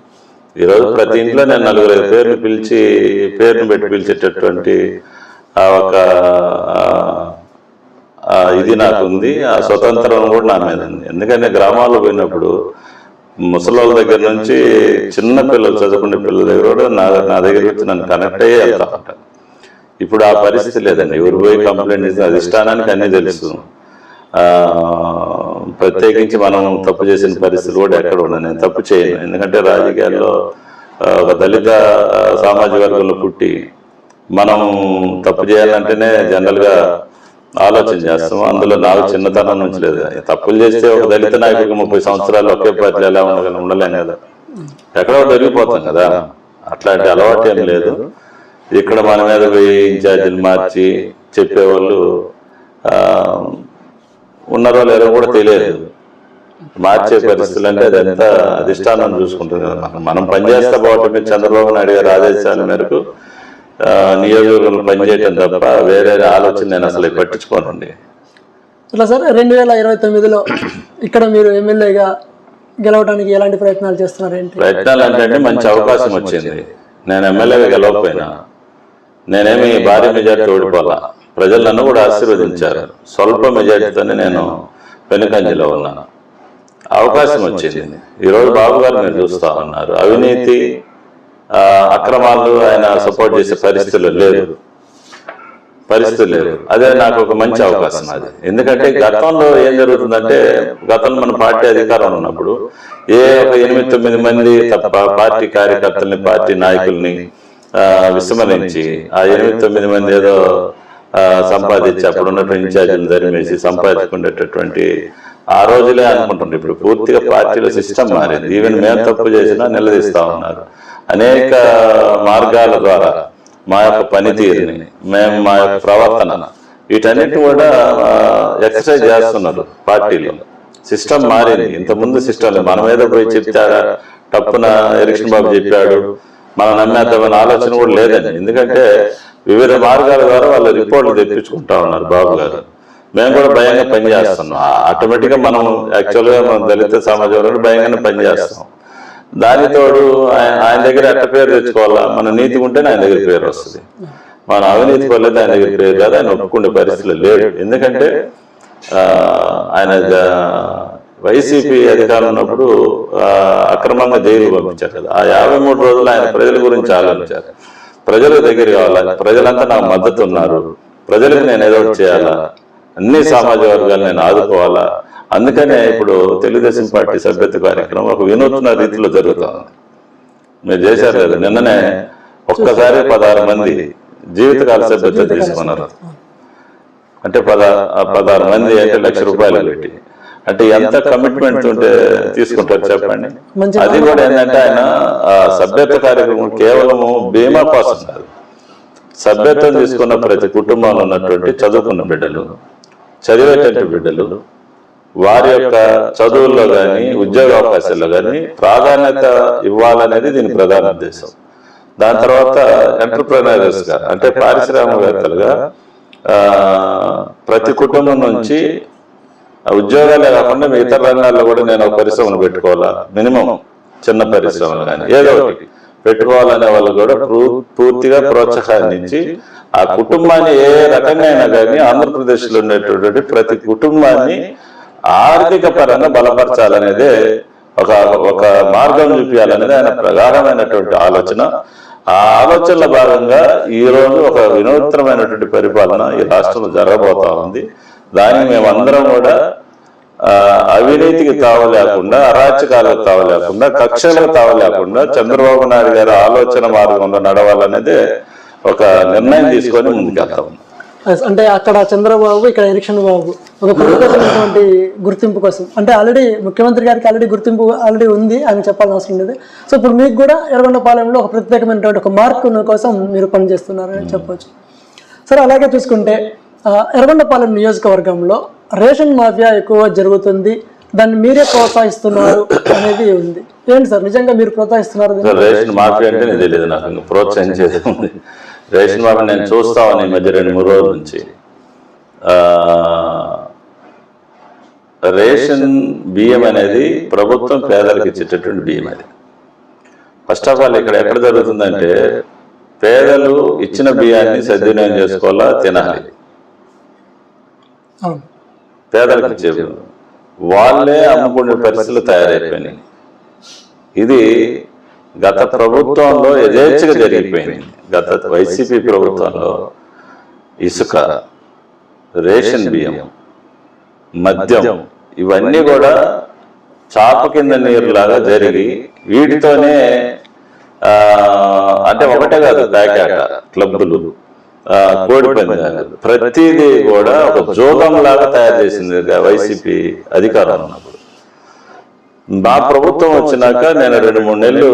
ఈరోజు ప్రతి ఇంట్లో నేను 4-5 పేరును పెట్టి పిలిచేటటువంటి ఒక ఇది నాకుంది. ఆ స్వతంత్రం కూడా నా మీద ఉంది. ఎందుకంటే గ్రామాల్లో పోయినప్పుడు ముసలోళ్ళ దగ్గర నుంచి చిన్న పిల్లలు, చదువుకునే పిల్లల దగ్గర కూడా నా దగ్గర వచ్చి నన్ను కనెక్ట్ అయ్యే వెళ్తా ఉంటాను. ఇప్పుడు ఆ పరిస్థితి లేదండి. ఎవరు పోయి కంప్లైంట్ చేసిన అధిష్టానానికి అన్నీ తెలుసు. ప్రత్యేకించి మనం తప్పు చేసిన పరిస్థితులు కూడా ఎక్కడ ఉండదు. నేను తప్పు చేయను, ఎందుకంటే రాజకీయాల్లో ఒక దళిత సామాజిక వర్గంలో పుట్టి మనం తప్పు చేయాలంటేనే జనరల్గా ఆలోచన చేస్తాము. అందులో నాకు చిన్నతనం నుంచి లేదు. తప్పులు చేస్తే ఒక దళిత నాయకుడికి 30 సంవత్సరాలు ఒకే పార్టీలు ఎలా ఉండలేం కదా, ఎక్కడో పెరిగిపోతాం కదా. అట్లాంటి అలవాటు ఏం లేదు. ఇక్కడ మన మీద పోయి ఇన్ఛార్జీలు మార్చి చెప్పేవాళ్ళు ఉన్నారో లేదో కూడా తెలియదు. మార్చే పరిస్థితులు అంటే అదంతా అధిష్టానం చూసుకుంటుంది కదా. మనం పనిచేస్తా పోవటం చంద్రబాబు నాయుడు గారి ఆదేశాల మేరకు నియోజకవర్గంలో పనిచేయటం తప్ప వేరే ఆలోచన నేను అసలు పట్టించుకోనండి. ఇట్లా సార్, 2029లో ఇక్కడ మీరు ఎమ్మెల్యేగా గెలవడానికి ఎలాంటి ప్రయత్నాలు చేస్తున్నారు? ఏంటి ప్రయత్నాలు అంటే మంచి అవకాశం వచ్చింది. నేను ఎమ్మెల్యేగా గెలవకపోయినా, నేనేమి భారీ మెజార్టీ ఓడిపోలా. ప్రజలు నన్ను కూడా ఆశీర్వదించారు. స్వల్ప మెజార్టీతోనే నేను వెనుకంజలో ఉన్నాను. అవకాశం వచ్చింది. ఈరోజు బాబు గారు మీరు చూస్తా ఉన్నారు, అవినీతి అక్రమాలు ఆయన సపోర్ట్ చేసే పరిస్థితులు లేదు. అదే నాకు ఒక మంచి అవకాశం అది. ఎందుకంటే గతంలో ఏం జరుగుతుందంటే, గతంలో మన పార్టీ అధికారం ఉన్నప్పుడు ఒక 8-9 మంది తప్ప పార్టీ కార్యకర్తల్ని, పార్టీ నాయకుల్ని విస్మరించి ఆ 8-9 మంది ఏదో సంపాదించి అప్పుడున్నటువంటి ఇన్ఛార్జీలు ధరిమేసి సంపాదించుకునేటటువంటి ఆ రోజులే అనుకుంటుండే. ఇప్పుడు పూర్తిగా పార్టీల సిస్టమ్ మారింది. ఈవెన్ మేము తప్పు చేసినా నిలదీస్తా ఉన్నారు. అనేక మార్గాల ద్వారా మా యొక్క పనితీరుని, మేము మా యొక్క ప్రవర్తన, వీటన్నిటి కూడా ఎక్సర్సైజ్ చేస్తున్నారు పార్టీలో. సిస్టమ్ మారింది. ఇంతకుముందు సిస్టమ్ మన మీద పోయి చెప్తారా, తప్పున ఎరిక్షన్ బాబు చెప్పాడు మనం నమ్మేద్దామనే ఆలోచన కూడా లేదండి. ఎందుకంటే వివిధ మార్గాల ద్వారా వాళ్ళు రిపోర్ట్లు తెప్పించుకుంటా ఉన్నారు బాబు గారు. మేము కూడా భయంగా పనిచేస్తున్నాం. ఆటోమేటిక్గా మనం యాక్చువల్గా మనం దళిత సమాజంలో భయంగానే పనిచేస్తాం. దానితోడు ఆయన దగ్గర ఎట్ట పేరు తెచ్చుకోవాలా, మన నీతి ఉంటేనే ఆయన దగ్గర పేరు వస్తుంది. మన అవినీతి పర్లేదు ఆయన దగ్గర పేరు కాదు, ఆయన ఒప్పుకునే పరిస్థితులు లేడు. ఎందుకంటే ఆయన వైసీపీ అధికారం ఉన్నప్పుడు అక్రమంగా జైలు పంపించారు కదా. ఆ 53 రోజులు ఆయన ప్రజల గురించి ఆలోచించారు. ప్రజల దగ్గర కావాలా, ప్రజలంతా నాకు మద్దతు ఉన్నారు, ప్రజలకు నేను ఏదో చేయాలా, అన్ని సామాజిక వర్గాలు నేను ఆదుకోవాలా. అందుకనే ఇప్పుడు తెలుగుదేశం పార్టీ సభ్యత్వ కార్యక్రమం ఒక వినూత్న రీతిలో జరుగుతుంది. మీరు చేశారు కదా, నిన్ననే ఒక్కసారి 16 మంది జీవితకాల సభ్యత్వం తీసుకున్నారు. అంటే 16 మంది అంటే ₹1,00,000 పెట్టి, అంటే ఎంత కమిట్మెంట్ ఉంటే తీసుకుంటారు చెప్పండి. అది కూడా ఏంటంటే ఆయన సభ్యత్వ కార్యక్రమం కేవలము బీమా కోసం కాదు, సభ్యత్వం తీసుకున్న ప్రతి కుటుంబంలో ఉన్నటువంటి చదువుకున్న బిడ్డలు, చదివేటువంటి బిడ్డలు, వారి యొక్క చదువుల్లో కానీ ఉద్యోగ అవకాశాల్లో కానీ ప్రాధాన్యత ఇవ్వాలనేది దీని ప్రధాన ఉద్దేశం. దాని తర్వాత ఎంటర్ప్రెనర్స్గా అంటే పారిశ్రామికవేత్తలుగా ప్రతి కుటుంబం నుంచి ఉద్యోగాలే కాకుండా మిగతా రంగాల్లో కూడా నేను ఒక పరిశ్రమను పెట్టుకోవాలా, మినిమం చిన్న పరిశ్రమలు కానీ ఏదో ఒకటి పెట్టుకోవాలనే వాళ్ళు కూడా పూర్తిగా ప్రోత్సాహాన్ని ఇచ్చి ఆ కుటుంబాన్ని ఏ రకంగా అయినా కానీ ఆంధ్రప్రదేశ్లో ఉండేటటువంటి ప్రతి కుటుంబాన్ని ఆర్థిక పరంగా బలపరచాలనేదే ఒక మార్గం చూపించాలనేది ఆయన ప్రగాఢమైనటువంటి ఆలోచన. ఆ ఆలోచనల భాగంగా ఈ రోజు ఒక వినూత్నమైనటువంటి పరిపాలన ఈ రాష్ట్రంలో జరగబోతా ఉంది. దానికి మేమందరం కూడా అవినీతికి తావలేకుండా, అరాచకాలకు తావలేకుండా, కక్షలకు తావలేకుండా చంద్రబాబు నాయుడు గారి ఆలోచన మార్గంలో నడవాలనేదే ఒక నిర్ణయం తీసుకొని ముందుకెళ్తాం. అంటే అక్కడ చంద్రబాబు, ఇక్కడ ఎరిక్షన్ బాబు ఒక ప్రత్యేకమైనటువంటి గుర్తింపు కోసం, అంటే ఆల్రెడీ ముఖ్యమంత్రి గారికి ఆల్రెడీ గుర్తింపు ఆల్రెడీ ఉంది, ఆయన చెప్పాల్సిన అవసరం లేదు. సో ఇప్పుడు మీకు కూడా ఎర్రగొండపాలెంలో ఒక ప్రత్యేకమైనటువంటి ఒక మార్పు కోసం మీరు పనిచేస్తున్నారని చెప్పవచ్చు. సరే, అలాగే చూసుకుంటే ఎర్రగొండపాలెం నియోజకవర్గంలో రేషన్ మాఫియా ఎక్కువ జరుగుతుంది, దాన్ని మీరే ప్రోత్సహిస్తున్నారు అనేది ఉంది. ఏంటి సార్, నిజంగా మీరు ప్రోత్సహిస్తున్నారు? రేషన్ మాఫియా అంటే నేను తెలియదు, నాకు ప్రోత్సహించేది ఉంది. రేషన్ మాఫియా నేను చూస్తామని ఈ మధ్య 2-3 రోజుల నుంచి. రేషన్ బియ్యం అనేది ప్రభుత్వం పేదలకు ఇచ్చేటటువంటి బియ్యం. అది ఫస్ట్ ఆఫ్ ఆల్ ఇక్కడ ఎక్కడ జరుగుతుందంటే, పేదలు ఇచ్చిన బియ్యాన్ని సద్వినియోగం చేసుకోవాలా, తినాలి. పేదలకు ఇచ్చే వాళ్ళే అమ్ముకునే పరిస్థితులు తయారైపోయినాయి. ఇది గత ప్రభుత్వంలో యథేచ్ఛగా జరిగిపోయింది. గత వైసీపీ ప్రభుత్వంలో ఇసుక, రేషన్ బియ్యం, మద్యం ఇవన్నీ కూడా చాప కింద నీరులాగా జరిగి వీటితోనే అంటే ఒకటే కాదు, ప్యాకెట్ క్లబ్బులు, కోడి పందాలు, ప్రతిదీ కూడా ఒక జోగం లాగా తయారు చేసింది వైసీపీ అధికారం ఉన్నప్పుడు. మా ప్రభుత్వం వచ్చినాక నేను 2-3 నెలలు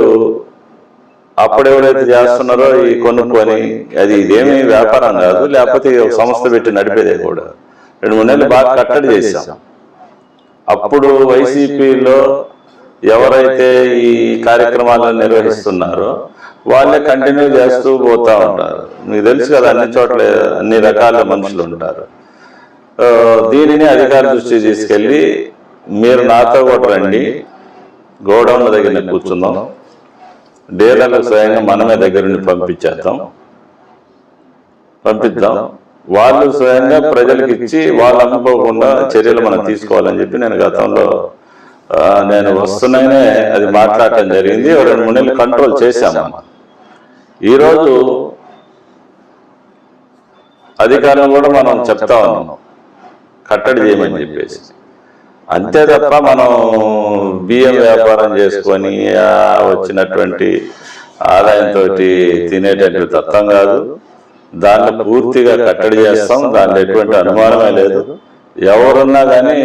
అప్పుడు ఎవరైతే చేస్తున్నారో ఈ కొనుక్కొని, అది ఇదేమీ వ్యాపారం కాదు, లేకపోతే ఒక సంస్థ పెట్టి నడిపేదే కూడా, 2-3 నెలలు బాగా కట్టడి చేశాం. అప్పుడు వైసీపీలో ఎవరైతే ఈ కార్యక్రమాలను నిర్వహిస్తున్నారో వాళ్ళే కంటిన్యూ చేస్తూ పోతా ఉంటారు. మీకు తెలుసు కదా, అన్ని చోట్ల అన్ని రకాల మనుషులు ఉంటారు. దీనిని అధికార దృష్టి తీసుకెళ్ళి, మీరు నాతో కూడా రండి, గోడౌన్ల దగ్గర కూర్చుందాం, డీలర్లకు స్వయంగా మనమే దగ్గర నుండి పంపిద్దాం, వాళ్ళు స్వయంగా ప్రజలకు ఇచ్చి వాళ్ళు అమ్ముకోకుండా చర్యలు మనం తీసుకోవాలని చెప్పి నేను గతంలో నేను వస్తున్నానే అది మాట్లాడటం జరిగింది. 2-3 నెలలు కంట్రోల్ చేశాము. ఈరోజు అధికారులు కూడా మనం చెప్తా ఉన్నాం కట్టడి చేయమని చెప్పేసి. అంతే తప్ప మనం బియ్యం వ్యాపారం చేసుకొని వచ్చినటువంటి ఆదాయంతో తినేటటువంటి తత్వం కాదు. దాన్ని పూర్తిగా కట్టడి చేస్తాం. దాంట్లో ఎటువంటి అనుమానమే లేదు. ఎవరున్నా కానీ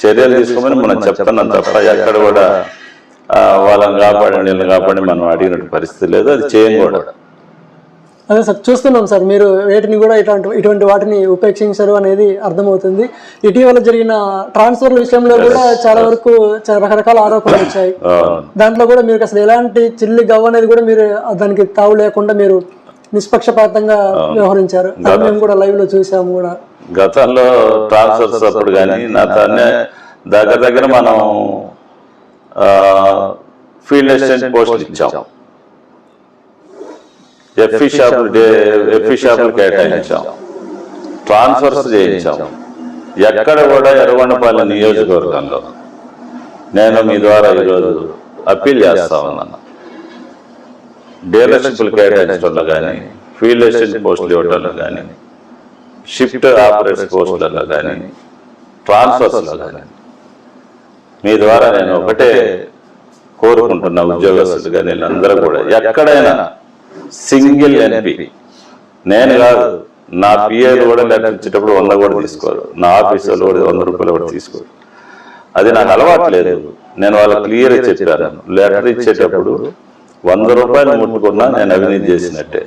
చర్యలు తీసుకోమని మనం చెప్తున్నాం తప్ప ఎక్కడ కూడా వాళ్ళని కాపాడండి వీళ్ళని కాపాడి మనం అడిగినట్టు పరిస్థితి లేదు. అది చేయం కూడా. అదే సార్, చూస్తున్నాం సార్, మీరు వేటిని కూడా ఇటువంటి వాటిని ఉపేక్షించరు అనేది అర్థమవుతుంది. ఇటీవల జరిగిన ట్రాన్స్ఫర్ల విషయంలో కూడా చాలా వరకు రకరకాల ఆరోపణలు వచ్చాయి. దాంట్లో కూడా మీరు అసలు ఎలాంటి చిల్లి గవ్వ అనేది కూడా మీరు దానికి తావు లేకుండా మీరు నిష్పక్షపాతంగా వ్యవహరించారు. అది మేము కూడా లైవ్ లో చూసాము కూడా. గతంలో ట్రాన్స్ఫర్స్ అప్పుడు కానీ దగ్గర దగ్గర మనం ఫీల్డ్ అసిస్టెంట్ పోస్ట్ ఇచ్చాం, ఎఫ్ఈ షాపులు కేటాయించాం, ట్రాన్స్ఫర్స్ చేయించాం. ఎక్కడ కూడా ఎర్రగొండపాలెం నియోజకవర్గంలో నేను మీ ద్వారా ఈరోజు అప్పీల్ చేస్తా ఉన్నాను. డీలర్షిప్లు కేటాయించడంలో కానీ, ఫీల్డ్ అసిస్టెంట్ పోస్టులు ఇవ్వడంలో కానీ, షిఫ్ట్ ఆపరేటర్ పోస్టులలో కానీ, ట్రాన్స్ఫర్స్లో కానీ మీ ద్వారా నేను ఒకటే కోరుకుంటున్నా, ఉద్యోగస్తులు కానీ వీళ్ళందరూ కూడా ఎక్కడైనా సింగిల్ ఎన్పి నేను కాదు, నా పిఏలు కూడా లెటర్ ఇచ్చేటప్పుడు 100 కూడా తీసుకోరు, నా ఆఫీసులో కూడా 100 రూపాయలు కూడా తీసుకోరు. అది నాకు అలవాటు లేదు. నేను వాళ్ళకి క్లియర్గా చెప్పాను, లెటర్ ఇచ్చేటప్పుడు 100 రూపాయలు ముట్టుకున్నా నేను అవినీతి చేసినట్టే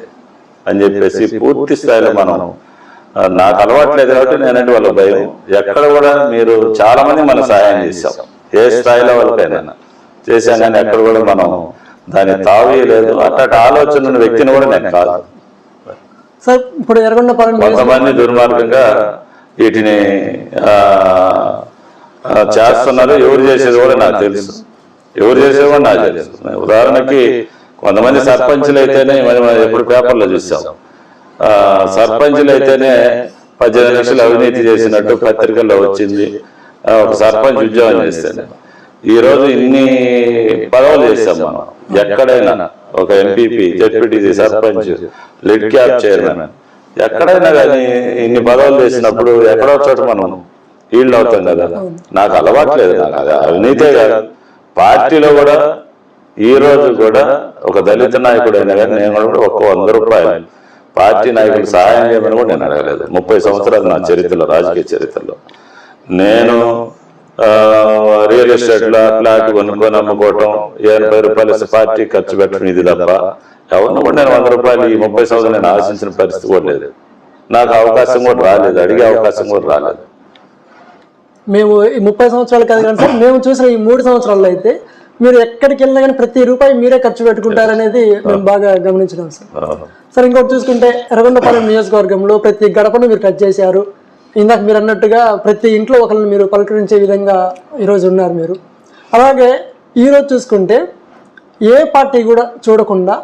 అని చెప్పేసి పూర్తి స్థాయిలో మనం, నాకు అలవాటు లేదు కాబట్టి నేనంటే వాళ్ళ భయం. ఎక్కడ కూడా మీరు చాలా మంది మనం సహాయం చేశాం, ఏ స్థాయిలో వాళ్ళకైనా చేశాం, కానీ ఎక్కడ కూడా మనం దాన్ని తావేయలేదు. అట్లాంటి ఆలోచన ఉన్న వ్యక్తిని కూడా నేను కాదు. సార్, ఇప్పుడు ఎర్రగొండపాలెం కొంతమంది దుర్మార్గంగా వీటిని చేస్తున్నారు. ఎవరు చేసేది కూడా నాకు తెలుసు, ఎవరు చేసేది కూడా నాకు తెలుసు. ఉదాహరణకి కొంతమంది సర్పంచులు అయితేనే, ఎప్పుడు పేపర్లో చూసాం, సర్పంచులు అయితేనే 18 లక్షలు అవినీతి చేసినట్టు పత్రికల్లో వచ్చింది. ఒక సర్పంచ్ ఉద్యోగం చేస్తేనే ఈరోజు ఇన్ని పదవులు చేశాం మనం. ఎక్కడైనా ఒక MPP, ZPTC, sarpanch, lid cap chairman, ఎక్కడైనా కానీ ఇన్ని పదవులు చేసినప్పుడు ఎక్కడో చోట మనం ఈల్డ్ అవుతాం కదా. నాకు అలవాట్లేదు, నాకు అది అవినీతే కాదు. పార్టీలో కూడా ఈ రోజు కూడా ఒక దళిత నాయకుడు అయినా కానీ నేను కూడా ఒక 100 రూపాయలు పార్టీ నాయకులు సహాయం చేయమని కూడా నేను అడగలేదు. 30 సంవత్సరాలు నా చరిత్రలో, రాజకీయ చరిత్రలో నేను రియల్ ఎస్టేట్లో ఫ్లాట్ కొనుక్కొని అమ్ముకోవటం, 80 రూపాయలు పార్టీ ఖర్చు పెట్టడం, ఇది తప్ప ఎవరిని కూడా నేను 100 రూపాయలు ఈ 30 సంవత్సరాలు నేను ఆశించిన పరిస్థితి కూడా లేదు. నాకు అవకాశం కూడా రాలేదు, అడిగే అవకాశం కూడా రాలేదు. మేము ఈ 30 సంవత్సరాలు కాదు కానీ సార్, మేము చూసిన ఈ 3 సంవత్సరాల్లో అయితే మీరు ఎక్కడికి వెళ్ళినా కానీ ప్రతి రూపాయి మీరే ఖర్చు పెట్టుకుంటారనేది మేము బాగా గమనించినాం సార్. సార్, ఇంకోటి చూసుకుంటే ఎర్రగొండపాలెం నియోజకవర్గంలో ప్రతి గడపను మీరు టచ్ చేశారు. ఇందాక మీరు అన్నట్టుగా ప్రతి ఇంట్లో ఒకరిని మీరు పలకరించే విధంగా ఈరోజు ఉన్నారు మీరు. అలాగే ఈరోజు చూసుకుంటే ఏ పార్టీ కూడా చూడకుండా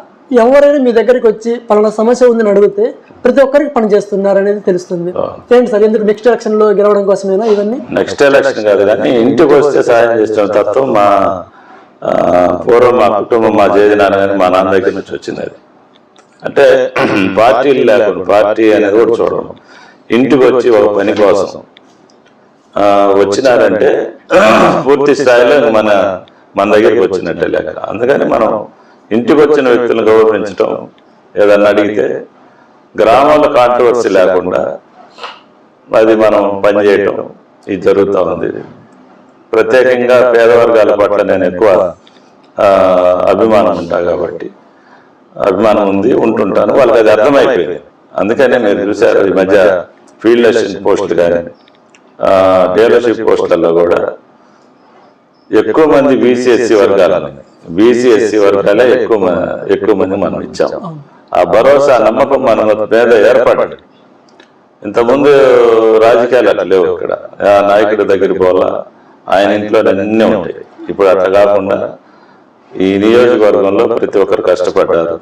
ఎవరైనా మీ దగ్గరికి వచ్చి పలానా సమస్య ఉందని అడిగితే ప్రతి ఒక్కరికి పని చేస్తున్నారు అనేది తెలుస్తుంది. ఏంటి సార్, ఎందుకు నెక్స్ట్ ఎలక్షన్ లో గెలవడం కోసమేనా ఇవన్నీ? నెక్స్ట్ ఎలక్షన్ కాదు కానీ ఇంటికి వస్తే సహాయం చేస్తున్న తత్వం మా పూర్వం మా కుటుంబం, మా జేజనాన్న కానీ మా నాన్న దగ్గర నుంచి వచ్చింది. అది అంటే పార్టీలు లేకుండా, పార్టీ అనేది కూడా చూడడం, ఇంటికి వచ్చి ఒక పని కోసం వచ్చినారంటే పూర్తి స్థాయిలో మన దగ్గరికి వచ్చినట్టే లేక. అందుకని మనం ఇంటికి వచ్చిన వ్యక్తులను గౌరవించడం, ఏదన్నా అడిగితే గ్రామాల్లో కాంట్రవర్సీ లేకుండా అది మనం పనిచేయటం ఇది జరుగుతూ ఉంది. ప్రత్యేకంగా పేదవర్గాల పట్ల నేను ఎక్కువ అభిమానం ఉంటా కాబట్టి, అభిమానం ఉంది, ఉంటుంటాను. వాళ్ళకి అది అర్థమైపోయింది. అందుకనే మీరు చూసారు ఈ మధ్య ఫీల్డ్ అసిస్టెంట్ పోస్టులు కానీ, డీలర్షిప్ పోస్టులలో కూడా ఎక్కువ మంది బీసీఎస్సీ వర్గాలే ఎక్కువ మంది మనం ఇచ్చాం. ఆ భరోసా, నమ్మకం మన మీద ఏర్పడ్డాడు. ఇంతకుముందు రాజకీయాలు అట్లా లేవు. ఇక్కడ నాయకుడి దగ్గరికి పోవాలా, ఆయన ఇంట్లో అన్నీ ఉంటాయి. ఇప్పుడు అట్లా కాకుండా ఈ నియోజకవర్గంలో ప్రతి ఒక్కరు కష్టపడ్డారు.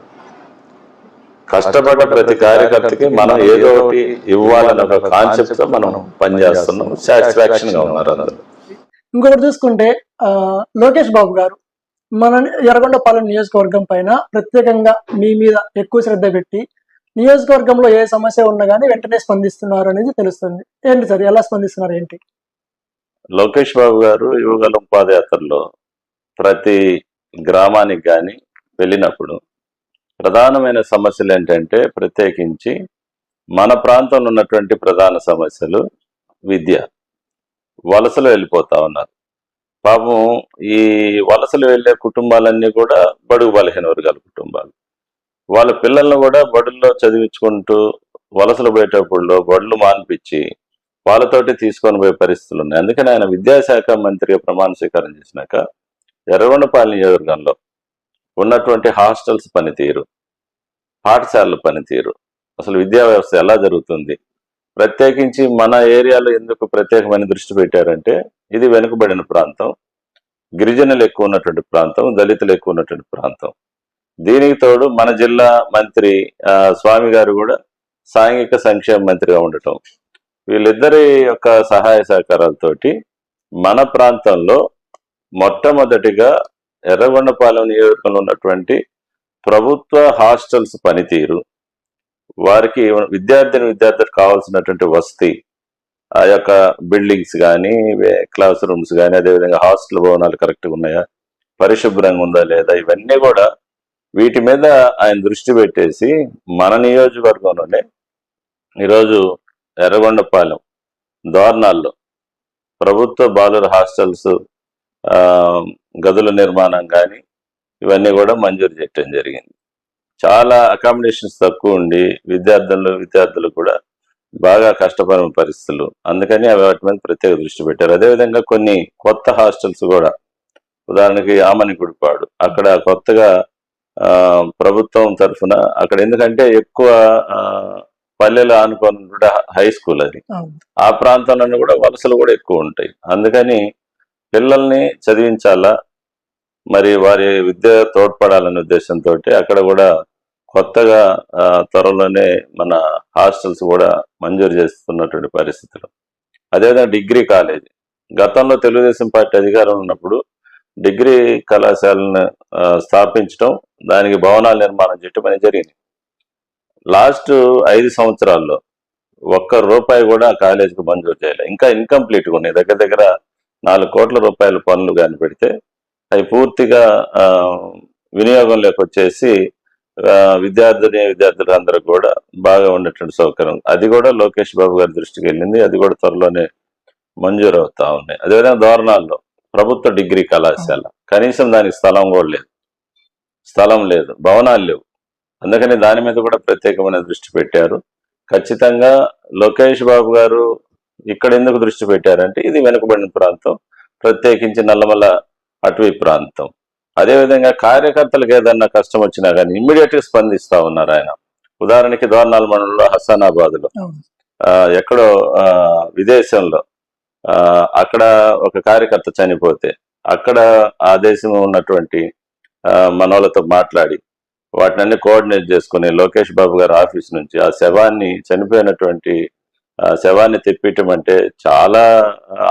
కష్టపడ్డ ప్రతి కార్యకర్తకి మనం ఏదో ఒకటి ఇవ్వాలన్న ఒక కాన్సెప్ట్ తో మనం పనిచేస్తున్నాం. సాటిస్ఫాక్షన్ గా ఉన్నారు అందరూ. ఇంకొకటి చూసుకుంటే లోకేష్ బాబు గారు మన ఎర్రగొండపాలెం నియోజకవర్గం పైన ప్రత్యేకంగా మీ మీద ఎక్కువ శ్రద్ధ పెట్టి నియోజకవర్గంలో ఏ సమస్య ఉన్నా కానీ వెంటనే స్పందిస్తున్నారు అనేది తెలుస్తుంది. ఏంటి సార్, ఎలా స్పందిస్తున్నారు ఏంటి? లోకేష్ బాబు గారు యువగలం పాదయాత్రలో ప్రతి గ్రామానికి కానీ వెళ్ళినప్పుడు ప్రధానమైన సమస్యలు ఏంటంటే, ప్రత్యేకించి మన ప్రాంతంలో ఉన్నటువంటి ప్రధాన సమస్యలు విద్య. వలసలు వెళ్ళిపోతా ఉన్నారు. పాపం ఈ వలసలు వెళ్ళే కుటుంబాలన్నీ కూడా బడుగు బలహీన వర్గాల కుటుంబాలు. వాళ్ళ పిల్లల్ని కూడా బడుల్లో చదివించుకుంటూ వలసలు పోయేటప్పుడు బడులు మాన్పించి వాళ్ళతోటి తీసుకొని పోయే పరిస్థితులు ఉన్నాయి. అందుకని ఆయన విద్యాశాఖ మంత్రిగా ప్రమాణ స్వీకారం చేసినాక ఎర్రగొండపాలెం నియోజకవర్గంలో ఉన్నటువంటి హాస్టల్స్ పనితీరు, పాఠశాలల పనితీరు, అసలు విద్యా వ్యవస్థ ఎలా జరుగుతుంది, ప్రత్యేకించి మన ఏరియాలో ఎందుకు ప్రత్యేకమైన దృష్టి పెట్టారంటే ఇది వెనుకబడిన ప్రాంతం, గిరిజనులు ఎక్కువ ఉన్నటువంటి ప్రాంతం, దళితులు ఎక్కువ ఉన్నటువంటి ప్రాంతం. దీనికి తోడు మన జిల్లా మంత్రి స్వామి గారు కూడా సాంఘిక సంక్షేమ మంత్రిగా ఉండటం, వీళ్ళిద్దరి యొక్క సహాయ సహకారాలతోటి మన ప్రాంతంలో మొట్టమొదటిగా ఎర్రగొండపాలెం నియోజకవర్గంలో ఉన్నటువంటి ప్రభుత్వ హాస్టల్స్ పనితీరు, వారికి విద్యార్థులకు కావాల్సినటువంటి వసతి, ఆ యొక్క బిల్డింగ్స్ కానీ, క్లాస్ రూమ్స్ కానీ, అదేవిధంగా హాస్టల్ భవనాలు కరెక్ట్గా ఉన్నాయా, పరిశుభ్రంగా ఉందా లేదా, ఇవన్నీ కూడా వీటి మీద ఆయన దృష్టి పెట్టేసి మన నియోజకవర్గంలోనే ఈరోజు ఎర్రగొండపాలెం దోర్నాల్లో ప్రభుత్వ బాలుర హాస్టల్స్ గదుల నిర్మాణం కానీ ఇవన్నీ కూడా మంజూరు చేయటం జరిగింది. చాలా అకామిడేషన్స్ తక్కువ ఉండి విద్యార్థులు కూడా బాగా కష్టపడిన పరిస్థితులు, అందుకని వాటి మీద ప్రత్యేక దృష్టి పెట్టారు. అదేవిధంగా కొన్ని కొత్త హాస్టల్స్ కూడా, ఉదాహరణకి ఆమనిగుడిపాడు, అక్కడ కొత్తగా ప్రభుత్వం తరఫున అక్కడ, ఎందుకంటే ఎక్కువ పల్లెలు ఆనుకొని హై స్కూల్ అది, ఆ ప్రాంతంలో కూడా వలసలు కూడా ఎక్కువ ఉంటాయి. అందుకని పిల్లల్ని చదివించాలా, మరి వారి విద్య తోడ్పడాలనే ఉద్దేశంతో అక్కడ కూడా కొత్తగా త్వరలోనే మన హాస్టల్స్ కూడా మంజూరు చేస్తున్నటువంటి పరిస్థితులు. అదేవిధంగా డిగ్రీ కాలేజీ, గతంలో తెలుగుదేశం పార్టీ అధికారంలో ఉన్నప్పుడు డిగ్రీ కళాశాలను స్థాపించడం, దానికి భవనాల నిర్మాణం చేయటం అనేది జరిగింది. లాస్ట్ 5 సంవత్సరాల్లో ఒక్క రూపాయి కూడా కాలేజీకి మంజూరు చేయలేదు. ఇంకా ఇన్కంప్లీట్గా ఉన్నాయి. దగ్గర 4 కోట్ల రూపాయల పనులు కానీ పెడితే అవి పూర్తిగా వినియోగంలోకి వచ్చేసి విద్యార్థులు అందరూ కూడా బాగా ఉండేటువంటి సౌకర్యం, అది కూడా లోకేష్ బాబు గారి దృష్టికి వెళ్ళింది. అది కూడా త్వరలోనే మంజూరు అవుతా ఉన్నాయి. అదేవిధంగా దోరణాల్లో ప్రభుత్వ డిగ్రీ కళాశాల, కనీసం దానికి స్థలం లేదు, భవనాలు లేవు. అందుకని దాని మీద కూడా ప్రత్యేకమైన దృష్టి పెట్టారు. ఖచ్చితంగా లోకేష్ బాబు గారు ఇక్కడ ఎందుకు దృష్టి పెట్టారంటే ఇది వెనుకబడిన ప్రాంతం, ప్రత్యేకించి నల్లమల్ల అటవీ ప్రాంతం. అదేవిధంగా కార్యకర్తలకు ఏదన్నా కష్టం వచ్చినా కానీ ఇమ్మీడియట్ గా స్పందిస్తా ఉన్నారు ఆయన. ఉదాహరణకి దోర్నాల్ మండలంలో హసనాబాద్ లో ఎక్కడో విదేశంలో అక్కడ ఒక కార్యకర్త చనిపోతే అక్కడ ఆ దేశంలో ఉన్నటువంటి మనోళ్ళతో మాట్లాడి వాటిని కోఆర్డినేట్ చేసుకుని లోకేష్ బాబు గారి ఆఫీస్ నుంచి ఆ చనిపోయినటువంటి శవాన్ని తెప్పియటం అంటే చాలా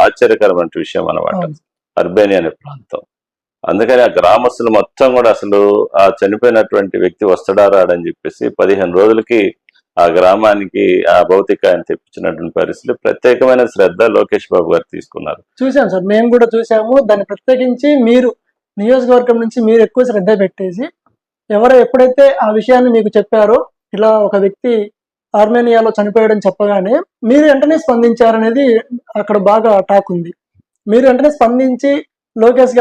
ఆశ్చర్యకరమైన విషయం అన్నమాట. అర్బేనియా అనే ప్రాంతం. అందుకని ఆ గ్రామస్తులు మొత్తం కూడా అసలు ఆ చనిపోయినటువంటి వ్యక్తి వస్తాడా రాడని చెప్పేసి 15 రోజులకి ఆ గ్రామానికి ఆ భౌతికాన్ని తెప్పించినటువంటి పరిస్థితులు, ప్రత్యేకమైన శ్రద్ధ లోకేష్ బాబు గారు తీసుకున్నారు. చూసాం సార్, మేము కూడా చూసాము. దాన్ని ప్రత్యేకించి మీరు నియోజకవర్గం నుంచి మీరు ఎక్కువ శ్రద్ధ పెట్టేసి ఎప్పుడైతే ఆ విషయాన్ని మీకు చెప్పారో, ఇలా ఒక వ్యక్తి ఆర్మేనియాలో చనిపోయాడని చెప్పగానే మీరు వెంటనే స్పందించారనేది అక్కడ బాగా టాక్ ఉంది. మీరు వెంటనే స్పందించి లోకేష్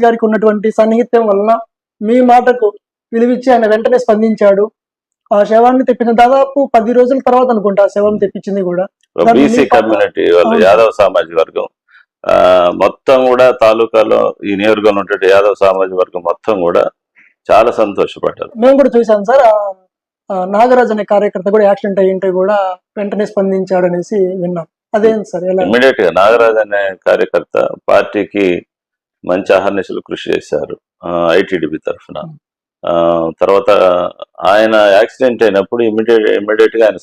గారికి ఉన్నటువంటి సన్నిహిత్యం వలన మీ మాటకు విలువిచ్చి ఆయన వెంటనే స్పందించాడు. ఆ శవాన్ని తెప్పించిన దాదాపు 10 రోజుల తర్వాత అనుకుంటా ఆ శవం తెప్పించింది కూడా. బీసీ కమ్యూనిటీ వాళ్ళు, యాదవ్ సామాజిక వర్గం మొత్తం కూడా తాలూకాలో ఈ నియోజకవర్గంలో ఉంటే యాదవ్ సామాజిక వర్గం మొత్తం కూడా చాలా సంతోషపడ్డారు. మేము కూడా చూసాం సార్. నాగరాజ్ అనే కార్యకర్త కూడా యాక్సిడెంట్ అయ్యింటే కూడా వెంటనే స్పందించాడు అనేసి విన్నాం. అదేంటి సార్? ఇమ్మీడియట్ గా నాగరాజ్ అనే కార్యకర్త పార్టీకి మంచి అహర్నిశలు కృషి చేశారు ఐటీడీపీ తరఫున. తర్వాత ఆయన యాక్సిడెంట్ అయినప్పుడు ఇమ్మీడియట్ గా ఆయన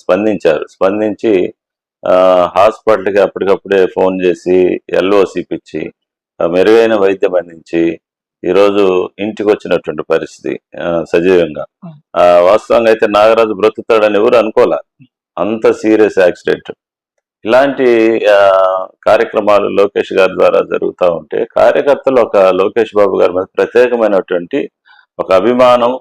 స్పందించి హాస్పిటల్కి అప్పటికప్పుడే ఫోన్ చేసి ఎల్ఓసి ఇచ్చి మెరుగైన వైద్యం అందించి ఈరోజు ఇంటికి వచ్చినటువంటి పరిస్థితి సజీవంగా. వాస్తవంగా అయితే నాగరాజు బ్రతుకుతాడని ఎవరు అనుకోలే, అంత సీరియస్ యాక్సిడెంట్. ఇలాంటి కార్యక్రమాలు లోకేష్ గారి ద్వారా జరుగుతూ ఉంటే కార్యకర్తలు ఒక లోకేష్ బాబు గారి మీద ప్రత్యేకమైనటువంటి ఒక అభిమానం,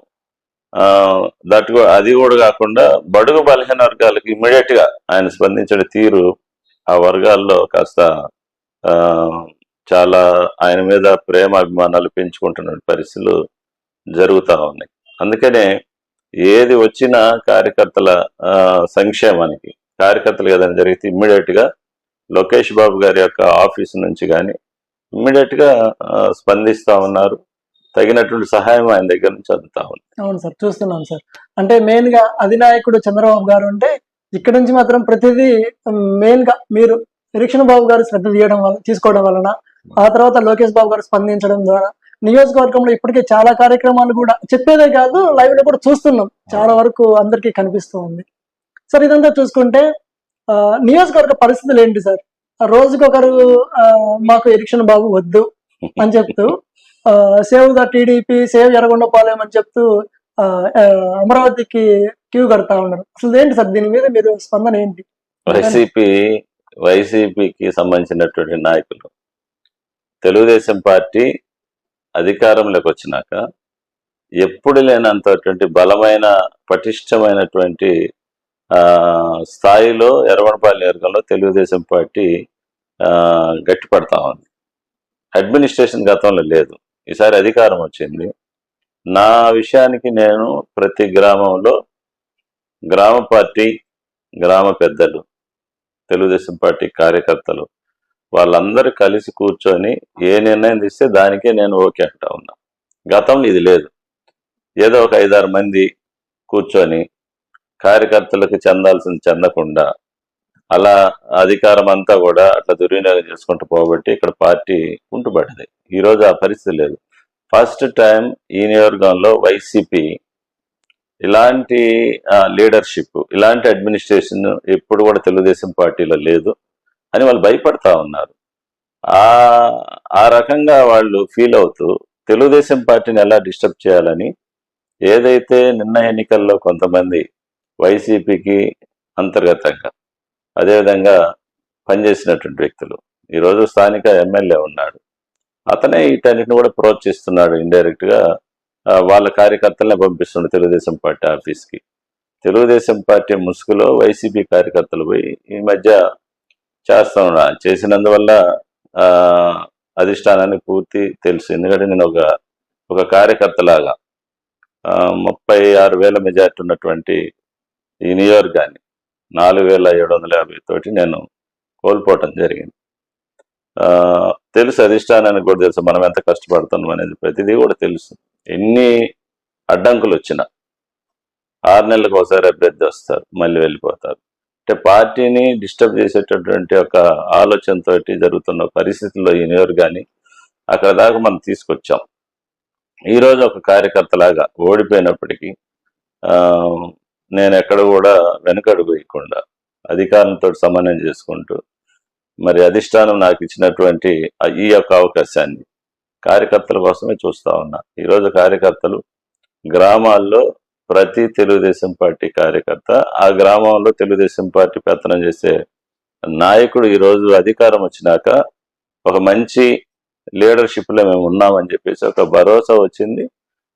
అది కూడా కాకుండా బడుగు బలహీన వర్గాలకి ఇమ్మీడియట్ గా ఆయన స్పందించిన తీరు ఆ వర్గాల్లో కాస్త ఆ చాలా ఆయన మీద ప్రేమ అభిమానాలు పెంచుకుంటున్న పరిస్థితులు జరుగుతూ ఉన్నాయి. అందుకనే ఏది వచ్చినా కార్యకర్తల సంక్షేమానికి, కార్యకర్తలు ఏదైనా జరిగితే ఇమ్మీడియట్ గా లోకేష్ బాబు గారి యొక్క ఆఫీస్ నుంచి కానీ ఇమ్మీడియట్ గా స్పందిస్తా ఉన్నారు. తగినటువంటి సహాయం ఆయన దగ్గర నుంచి అందుతా ఉంది. అవును సార్, చూస్తున్నాం సార్. అంటే మెయిన్ గా అధినాయకుడు చంద్రబాబు గారు అంటే ఇక్కడ నుంచి మాత్రం ప్రతిదీ మెయిన్ గా మీరు నిరీక్షణ బాబు గారు శ్రద్ధ తీసుకోవడం వలన, ఆ తర్వాత లోకేష్ బాబు గారు స్పందించడం ద్వారా నియోజకవర్గంలో ఇప్పటికే చాలా కార్యక్రమాలు కూడా చెప్పేదే కాదు లైవ్ లో కూడా చూస్తున్నాం, చాలా వరకు అందరికీ కనిపిస్తూ ఉంది సార్. ఇదంతా చూసుకుంటే నియోజకవర్గ పరిస్థితులు ఏంటి సార్? రోజుకొకరు మాకు నిరీక్షణ బాబు వద్దు అని చెప్తూ save the TDP, save Yerragondapalem అని చెప్తూ అమరావతికి క్యూ కడతా ఉన్నారు. అసలు ఏంటి సార్ దీని మీద మీరు స్పందన ఏంటి? వైసీపీకి సంబంధించినటువంటి నాయకులు తెలుగుదేశం పార్టీ అధికారంలోకి వచ్చినాక ఎప్పుడు లేనంతటువంటి బలమైన పటిష్టమైనటువంటి స్థాయిలో ఎర్రగొండపాలెం నియోజకవర్గంలో తెలుగుదేశం పార్టీ గట్టిపడతా ఉంది. అడ్మినిస్ట్రేషన్ గతంలో లేదు, ఈసారి అధికారం వచ్చింది. నా విషయానికి నేను ప్రతి గ్రామంలో గ్రామ పార్టీ, గ్రామ పెద్దలు, తెలుగుదేశం పార్టీ కార్యకర్తలు వాళ్ళందరూ కలిసి కూర్చొని ఏ నిర్ణయం తీస్తే దానికే నేను ఓకే అంటా ఉన్నా. గతంలో ఇది లేదు. ఏదో ఒక 5-6 మంది కూర్చొని కార్యకర్తలకు చెందాల్సింది చెందకుండా అలా అధికారం అంతా కూడా అట్లా దుర్వినియోగం చేసుకుంటూ పోబట్టి ఇక్కడ పార్టీ కుంటుపడ్డది. ఈరోజు ఆ పరిస్థితి లేదు. ఫస్ట్ టైం ఈ నియోజకవర్గంలో వైసీపీ ఇలాంటి లీడర్షిప్, ఇలాంటి అడ్మినిస్ట్రేషన్ ఎప్పుడు కూడా తెలుగుదేశం పార్టీలో లేదు అని వాళ్ళు భయపడతా ఉన్నారు. ఆ రకంగా వాళ్ళు ఫీల్ అవుతూ తెలుగుదేశం పార్టీని ఎలా డిస్టర్బ్ చేయాలని ఏదైతే నిన్న ఎన్నికల్లో కొంతమంది వైసీపీకి అంతర్గతంగా అదేవిధంగా పనిచేసినటువంటి వ్యక్తులు, ఈరోజు స్థానిక ఎమ్మెల్యే ఉన్నాడు, అతనే వీటన్నిటిని కూడా ప్రోత్సహిస్తున్నాడు. ఇండైరెక్ట్ గా వాళ్ళ కార్యకర్తలనే పంపిస్తున్నాడు తెలుగుదేశం పార్టీ ఆఫీస్కి. తెలుగుదేశం పార్టీ ముసుగులో వైసీపీ కార్యకర్తలు పోయి ఈ మధ్య చేసినందువల్ల అధిష్టానాన్ని పూర్తి తెలుసు. ఎందుకంటే నేను ఒక కార్యకర్తలాగా 36,000 మెజార్టీ ఉన్నటువంటి ఈ నియోజకవర్గాన్ని 4,750 తోటి నేను కోల్పోవటం జరిగింది. తెలుసు, అధిష్టానానికి కూడా తెలుసు మనం ఎంత కష్టపడుతున్నాం అనేది, ప్రతిదీ కూడా తెలుసు. ఎన్ని అడ్డంకులు వచ్చినా 6 నెలలకు ఒకసారి అభ్యర్థి వస్తారు, మళ్ళీ వెళ్ళిపోతారు. అంటే పార్టీని డిస్టర్బ్ చేసేటటువంటి ఒక ఆలోచనతో జరుగుతున్న పరిస్థితుల్లో ఈ నియోజకవర్గాన్ని అక్కడ దాకా మనం తీసుకొచ్చాం. ఈరోజు ఒక కార్యకర్తలాగా ఓడిపోయినప్పటికీ నేను ఎక్కడ కూడా వెనకడుగు వేయకుండా అధికారంతో సమన్వయం చేసుకుంటూ మరి అధిష్టానం నాకు ఇచ్చినటువంటి ఈ యొక్క అవకాశాన్ని కార్యకర్తల కోసమే చూస్తా ఉన్నా. ఈరోజు కార్యకర్తలు గ్రామాల్లో ప్రతి తెలుగుదేశం పార్టీ కార్యకర్త ఆ గ్రామంలో తెలుగుదేశం పార్టీ పెత్తనం చేసే నాయకుడు ఈరోజు అధికారం వచ్చినాక ఒక మంచి లీడర్షిప్ లో మేము ఉన్నామని చెప్పేసి ఒక భరోసా వచ్చింది,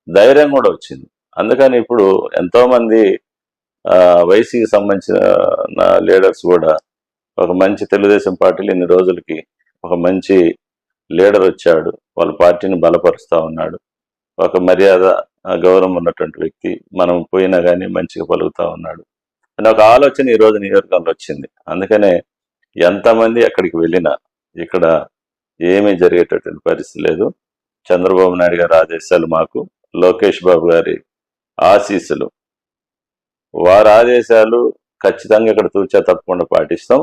ధైర్యం కూడా వచ్చింది. అందుకని ఇప్పుడు ఎంతో మంది వైసీకి సంబంధించిన లీడర్స్ కూడా ఒక మంచి తెలుగుదేశం పార్టీలు ఇన్ని రోజులకి ఒక మంచి లీడర్ వచ్చాడు, వాళ్ళ పార్టీని బలపరుస్తా ఉన్నాడు, ఒక మర్యాద గౌరవం ఉన్నటువంటి వ్యక్తి, మనం పోయినా కానీ మంచిగా పలుకుతా ఉన్నాడు అని ఒక ఆలోచన ఈరోజు నియోజకవర్గంలో వచ్చింది. అందుకనే ఎంతమంది ఎక్కడికి వెళ్ళినా ఇక్కడ ఏమీ జరిగేటటువంటి పరిస్థితి లేదు. చంద్రబాబు నాయుడు గారి ఆదేశాలు మాకు, లోకేష్ బాబు గారి ఆశీస్సులు, వారి ఆదేశాలు ఖచ్చితంగా ఇక్కడ తూచా తప్పకుండా పాటిస్తాం.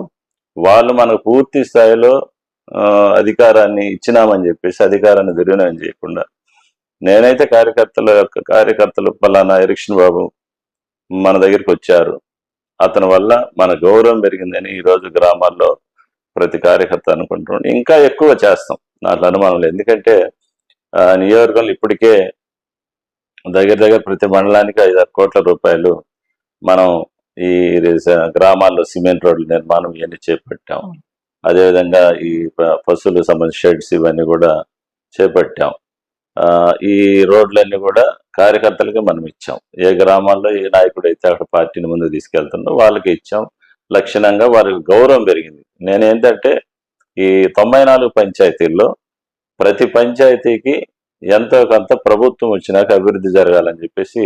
వాళ్ళు మనకు పూర్తి స్థాయిలో అధికారాన్ని ఇచ్చినామని చెప్పేసి అధికారాన్ని దుర్వినియోగం చేయకుండా, నేనైతే కార్యకర్తలు పలానా నిరీక్షణ బాబు మన దగ్గరికి వచ్చారు, అతని వల్ల మన గౌరవం పెరిగిందని ఈరోజు గ్రామాల్లో ప్రతి కార్యకర్త అనుకుంటున్నాడు. ఇంకా ఎక్కువ చేస్తాం, నాకు అనుమానం లేదు. ఎందుకంటే నియోజకవర్గంలో ఇప్పటికే దగ్గర ప్రతి మండలానికి 5-6 కోట్ల రూపాయలు మనం ఈ గ్రామాల్లో సిమెంట్ రోడ్ల నిర్మాణం ఇవన్నీ చేపట్టాం. అదేవిధంగా ఈ పశువులకు సంబంధించిన షెడ్స్ ఇవన్నీ కూడా చేపట్టాం. ఈ రోడ్లన్నీ కూడా కార్యకర్తలకి మనం ఇచ్చాం. ఏ గ్రామాల్లో ఏ నాయకుడు అయితే అక్కడ పార్టీని ముందుకు తీసుకెళ్తుండో వాళ్ళకి ఇచ్చాం. లక్షణంగా వారికి గౌరవం పెరిగింది. నేనేంటంటే ఈ 94 పంచాయతీల్లో ప్రతి పంచాయతీకి ఎంతో కొంత ప్రభుత్వం వచ్చినాక అభివృద్ధి జరగాలని చెప్పేసి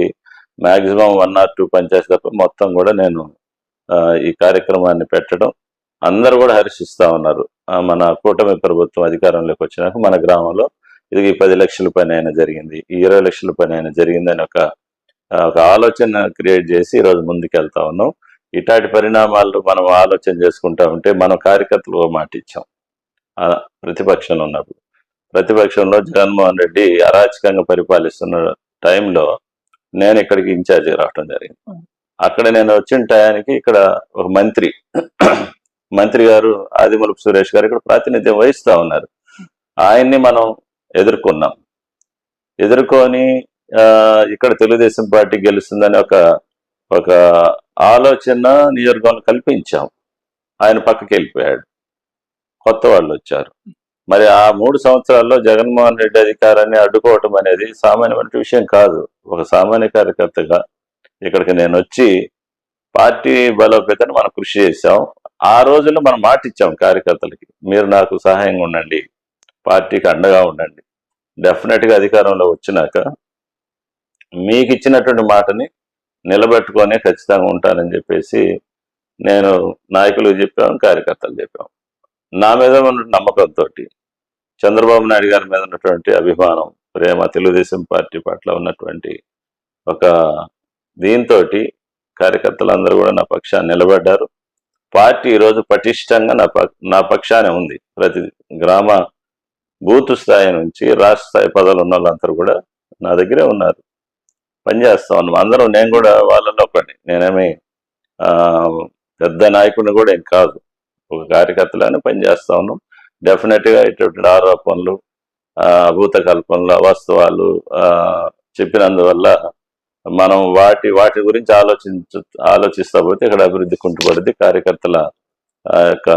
మాక్సిమం 1 or 2 పంచాయతీ తప్ప మొత్తం కూడా నేను ఈ కార్యక్రమాన్ని పెట్టడం అందరూ కూడా హర్షిస్తా ఉన్నారు. మన కూటమి ప్రభుత్వం అధికారంలోకి వచ్చినాక మన గ్రామంలో ఇది 10 లక్షల పని అయినా జరిగింది, ఈ 20 లక్షల పని అయినా జరిగిందని ఒక ఆలోచన క్రియేట్ చేసి ఈరోజు ముందుకెళ్తా ఉన్నాం. ఇట్లాంటి పరిణామాలు మనం ఆలోచన చేసుకుంటా ఉంటే మనం కార్యకర్తలు ఓ మాట ఇచ్చాం ప్రతిపక్షంలో ఉన్నప్పుడు. ప్రతిపక్షంలో జగన్మోహన్ రెడ్డి అరాచకంగా పరిపాలిస్తున్న టైంలో నేను ఇక్కడికి ఇన్ఛార్జి రావడం జరిగింది. అక్కడ నేను వచ్చిన టయానికి ఇక్కడ ఒక మంత్రి గారు ఆదిమూలపు సురేష్ గారు ఇక్కడ ప్రాతినిధ్యం వహిస్తా ఉన్నారు. ఆయన్ని మనం ఎదుర్కొని ఇక్కడ తెలుగుదేశం పార్టీ గెలుస్తుందని ఒక ఆలోచన నియోజకవర్గంలో కల్పించాం. ఆయన పక్కకి వెళ్ళిపోయాడు, కొత్త వాళ్ళు వచ్చారు. మరి ఆ 3 సంవత్సరాల్లో జగన్మోహన్ రెడ్డి అధికారాన్ని అడ్డుకోవటం అనేది సామాన్యమైన విషయం కాదు. ఒక సామాన్య కార్యకర్తగా ఇక్కడికి నేను వచ్చి పార్టీ బలోపేతాన్ని మనం కృషి చేశాం. ఆ రోజుల్లో మనం మాట ఇచ్చాం కార్యకర్తలకి, మీరు నాకు సహాయంగా ఉండండి, పార్టీకి అండగా ఉండండి, డెఫినెట్గా అధికారంలో వచ్చినాక మీకు ఇచ్చినటువంటి మాటని నిలబెట్టుకొని ఖచ్చితంగా ఉంటానని చెప్పేసి నేను నాయకులకు చెప్పాం, కార్యకర్తలు చెప్పాం. నా మీద ఉన్న నమ్మకంతో, చంద్రబాబు నాయుడు గారి మీద ఉన్నటువంటి అభిమానం, ప్రేమ, తెలుగుదేశం పార్టీ పట్ల ఉన్నటువంటి ఒక దీంతో కార్యకర్తలందరూ కూడా నా పక్షాన్ని నిలబడ్డారు. పార్టీ ఈరోజు పటిష్టంగా నా పక్షానే ఉంది. ప్రతి గ్రామ బూత్ స్థాయి నుంచి రాష్ట్ర స్థాయి పదవులు ఉన్న వాళ్ళందరూ కూడా నా దగ్గరే ఉన్నారు, పనిచేస్తా ఉన్నాం అందరం. నేను కూడా వాళ్ళలో ఒకటి, నేనేమి పెద్ద నాయకుడిని కూడా ఏం కాదు, ఒక కార్యకర్తలానే పనిచేస్తా ఉన్నాం. డెఫినెట్గా ఇటువంటి ఆరోపణలు, భూత కల్పనలు, అవాస్తవాలు చెప్పినందువల్ల మనం వాటి గురించి ఆలోచిస్తా పోతే ఇక్కడ అభివృద్ధి కుంటుపడింది. కార్యకర్తల యొక్క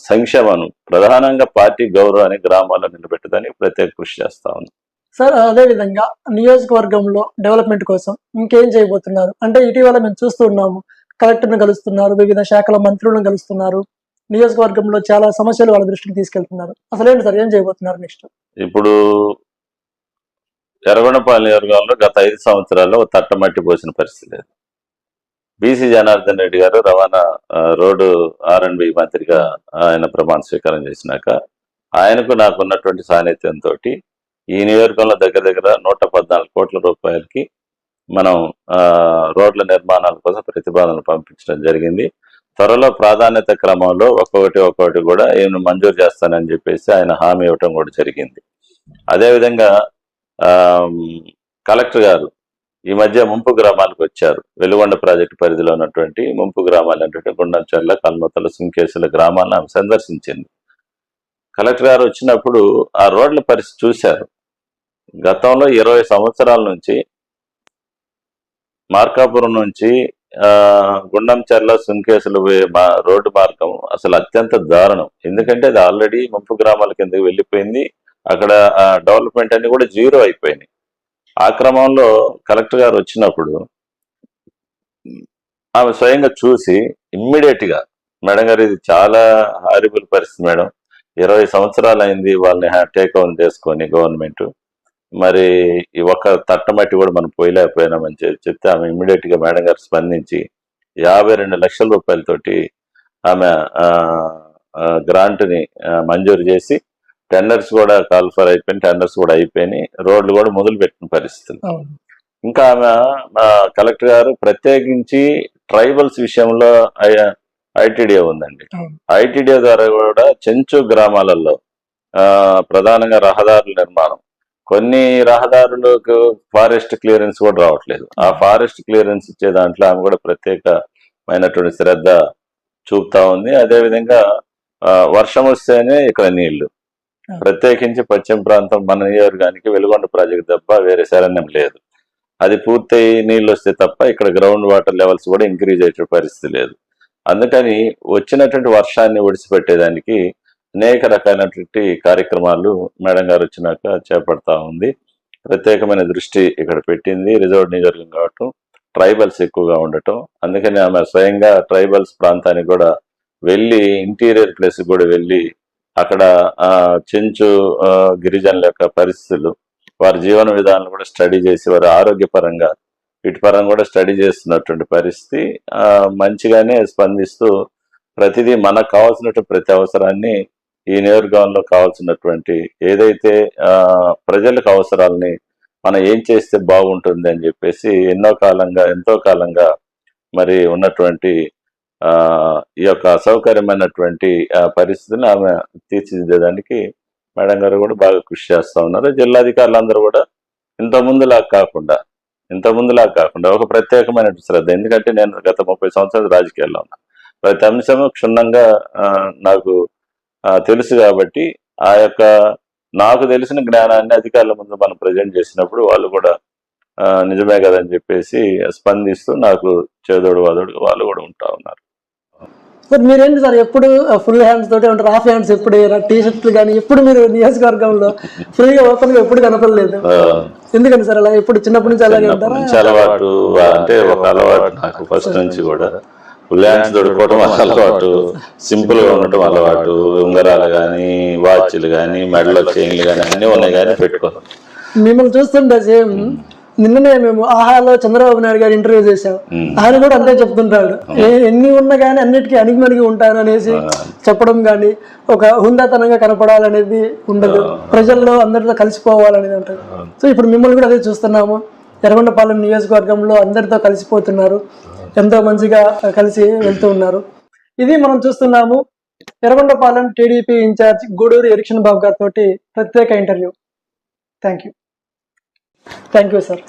సంక్షేమం ప్రధానంగా పార్టీ గౌరవాన్ని గ్రామాల్లో నిలబెట్టడానికి ప్రత్యేక కృషి చేస్తా ఉన్నాం. సార్, అదేవిధంగా నియోజకవర్గంలో డెవలప్మెంట్ కోసం ఇంకేం చేయబోతున్నారు? అంటే ఇటీవల మేము చూస్తూ ఉన్నాము, కలెక్టర్ను కలుస్తున్నారు, వివిధ శాఖల మంత్రులను కలుస్తున్నారు, నియోజకవర్గంలో చాలా సమస్యలు వాళ్ళ దృష్టికి తీసుకెళ్తున్నారు. అసలు ఏంటి సార్, ఏం చేయబోతున్నారు నెక్స్ట్? ఇప్పుడు ఎర్రగొండపాలెం నియోజకవర్గంలో గత 5 సంవత్సరాల్లో తట్టమట్టి పోసిన పరిస్థితి లేదు. బీసీ జనార్దన్ రెడ్డి గారు రవాణా రోడ్డు R&B మంత్రిగా ఆయన ప్రమాణ స్వీకారం చేసినాక ఆయనకు నాకు ఉన్నటువంటి సాన్నిధ్యంతో ఈ నియోజకవర్గంలో దగ్గర 114 కోట్ల రూపాయలకి మనం రోడ్ల నిర్మాణాల కోసం ప్రతిపాదనలు పంపించడం జరిగింది. త్వరలో ప్రాధాన్యత క్రమంలో ఒక్కొక్కటి కూడా ఏమి మంజూరు చేస్తానని చెప్పేసి ఆయన హామీ ఇవ్వటం కూడా జరిగింది. అదేవిధంగా కలెక్టర్ గారు ఈ మధ్య ముంపు గ్రామాలకు వచ్చారు. వెలుగొండ ప్రాజెక్టు పరిధిలో ఉన్నటువంటి ముంపు గ్రామాలు అంటే గుండంచర్ల, కల్మతల, సుంకేసుల గ్రామాలను ఆమె సందర్శించింది. కలెక్టర్ గారు వచ్చినప్పుడు ఆ రోడ్ల పరిస్థితి చూశారు. గతంలో 20 సంవత్సరాల నుంచి మార్కాపురం నుంచి గుండంచర్ల, సుంకేసులు రోడ్డు మార్గం అసలు అత్యంత దారుణం. ఎందుకంటే అది ఆల్రెడీ ముంపు గ్రామాల కిందకి వెళ్ళిపోయింది. అక్కడ డెవలప్మెంట్ అన్ని కూడా జీరో అయిపోయినాయి. ఆ క్రమంలో కలెక్టర్ గారు వచ్చినప్పుడు ఆమె స్వయంగా చూసి ఇమ్మీడియట్ గా, మేడం గారు ఇది చాలా హారిబుల్ పరిస్థితి మేడం, 20 సంవత్సరాలు అయింది వాళ్ళని టేక్ ఓవర్ చేసుకొని గవర్నమెంట్, మరి ఈ ఒక్క తట్టమట్టి కూడా మనం పోయలేకపోయినామని చెప్తే ఆమె ఇమ్మీడియట్ గా మేడం గారు స్పందించి 52 లక్షల రూపాయలతోటి ఆమె గ్రాంట్ ని మంజూరు చేసి టెండర్స్ కూడా కాల్ఫర్ అయిపోయినాయి, టెండర్స్ కూడా అయిపోయినాయి, రోడ్లు కూడా మొదలు పెట్టిన పరిస్థితులు. ఇంకా ఆమె కలెక్టర్ గారు ప్రత్యేకించి ట్రైబల్స్ విషయంలో ఐటీడీఏ ఉందండి. ఐటీడీఏ ద్వారా కూడా చెంచు గ్రామాలలో ప్రధానంగా రహదారుల నిర్మాణం, కొన్ని రహదారులకు ఫారెస్ట్ క్లియరెన్స్ కూడా రావట్లేదు. ఆ ఫారెస్ట్ క్లియరెన్స్ ఇచ్చే దాంట్లో ఆమె కూడా ప్రత్యేకమైనటువంటి శ్రద్ధ చూపుతా ఉంది. అదేవిధంగా వర్షం వస్తేనే ఇక్కడ నీళ్లు, ప్రత్యేకించి పశ్చిమ ప్రాంతం మన నియోజకవర్గానికి వెలుగొండ ప్రాజెక్టు తప్ప వేరే శరణ్యం లేదు. అది పూర్తయి నీళ్ళు వస్తే తప్ప ఇక్కడ గ్రౌండ్ వాటర్ లెవెల్స్ కూడా ఇంక్రీజ్ అయ్యే పరిస్థితి లేదు. అందుకని వచ్చినటువంటి వర్షాన్ని ఒడిసిపెట్టేదానికి అనేక రకాలైనటువంటి కార్యక్రమాలు మేడం గారు వచ్చినాక చేపడతా ఉంది. ప్రత్యేకమైన దృష్టి ఇక్కడ పెట్టింది. రిజర్వ్డ్ నియోజకవర్గం కాబట్టి ట్రైబల్స్ ఎక్కువగా ఉండటం, అందుకని ఆమె స్వయంగా ట్రైబల్స్ ప్రాంతానికి కూడా వెళ్ళి, ఇంటీరియర్ ప్లేస్ కూడా వెళ్ళి అక్కడ చెంచు గిరిజనుల యొక్క పరిస్థితులు, వారి జీవన విధానం కూడా స్టడీ చేసి, వారి ఆరోగ్యపరంగా వీటి పరంగా కూడా స్టడీ చేస్తున్నటువంటి పరిస్థితి. మంచిగానే స్పందిస్తూ ప్రతిదీ మనకు కావాల్సినటువంటి ప్రతి అవసరాన్ని ఈ నియోజకవర్గంలో కావాల్సినటువంటి ఏదైతే ప్రజలకు అవసరాలని మనం ఏం చేస్తే బాగుంటుంది అని చెప్పేసి ఎంతో కాలంగా మరి ఉన్నటువంటి ఈ యొక్క అసౌకర్యమైనటువంటి పరిస్థితిని ఆమె తీర్చిదిద్దడానికి మేడం గారు కూడా బాగా కృషి చేస్తూ ఉన్నారు. జిల్లాధికారులందరూ కూడా ఇంతకుముందులా కాకుండా ఒక ప్రత్యేకమైన శ్రద్ధ, ఎందుకంటే నేను గత 30 సంవత్సరాలు రాజకీయాల్లో ఉన్నా, ప్రతి అంశము క్షుణ్ణంగా నాకు తెలుసు కాబట్టి ఆ యొక్క నాకు తెలిసిన జ్ఞానాన్ని అధికారుల ముందు మనం ప్రజెంట్ చేసినప్పుడు వాళ్ళు కూడా నిజమే కదని చెప్పేసి స్పందిస్తూ నాకు చేదోడు వాదోడు వాళ్ళు కూడా ఉంటా ఉన్నారు. సార్ మీరేంటి సార్ ఎప్పుడు ఫుల్ హ్యాండ్స్ తోటి ఉంటారు, హాఫ్ హ్యాండ్స్ ఎప్పుడు టీ షర్ట్లు కానీ ఎప్పుడు మీరు నియోజకవర్గంలో ఫ్రీగా ఓపెన్ గా ఎప్పుడు కనపడలేదు, ఎందుకండి సార్ అలా? ఎప్పుడు చిన్నప్పటి నుంచి అలాగే ఉంటారా? అలవాటు అంటే ఒక అలవాటు నాకు ఫస్ట్ నుంచి కూడా. ఫుల్ హ్యాండ్స్ దొడుకోవడం అలవాటు, సింపుల్ గా ఉండటం అలవాటు. ఉంగరాలు కానీ, వాచ్లు కానీ, మెడలో చైన్లు కానీ అన్నీ ఉన్నాయి కానీ పెట్టుకోను. మిమ్మల్ని చూస్తుంటే సేమ్ నిన్ననే మేము ఆహాలో చంద్రబాబు నాయుడు గారు ఇంటర్వ్యూ చేశాం, ఆయన కూడా అంతే చెప్తుంటాడు, ఎన్ని ఉన్నా కానీ అన్నిటికీ అణిగిమణిగి ఉంటాను అనేసి చెప్పడం కానీ, ఒక హుందాతనంగా కనపడాలనేది ఉండదు, ప్రజల్లో అందరితో కలిసిపోవాలనేది ఉంటుంది. సో ఇప్పుడు మిమ్మల్ని కూడా అదే చూస్తున్నాము, ఎర్రగొండపాలెం నియోజకవర్గంలో అందరితో కలిసిపోతున్నారు, ఎంతో మంచిగా కలిసి వెళ్తూ ఉన్నారు. ఇది మనం చూస్తున్నాము ఎర్రగొండపాలెం టీడీపీ ఇన్ఛార్జ్ గూడూరి ఎరిక్షన్ బాబు గారితో ప్రత్యేక ఇంటర్వ్యూ. Thank you sir.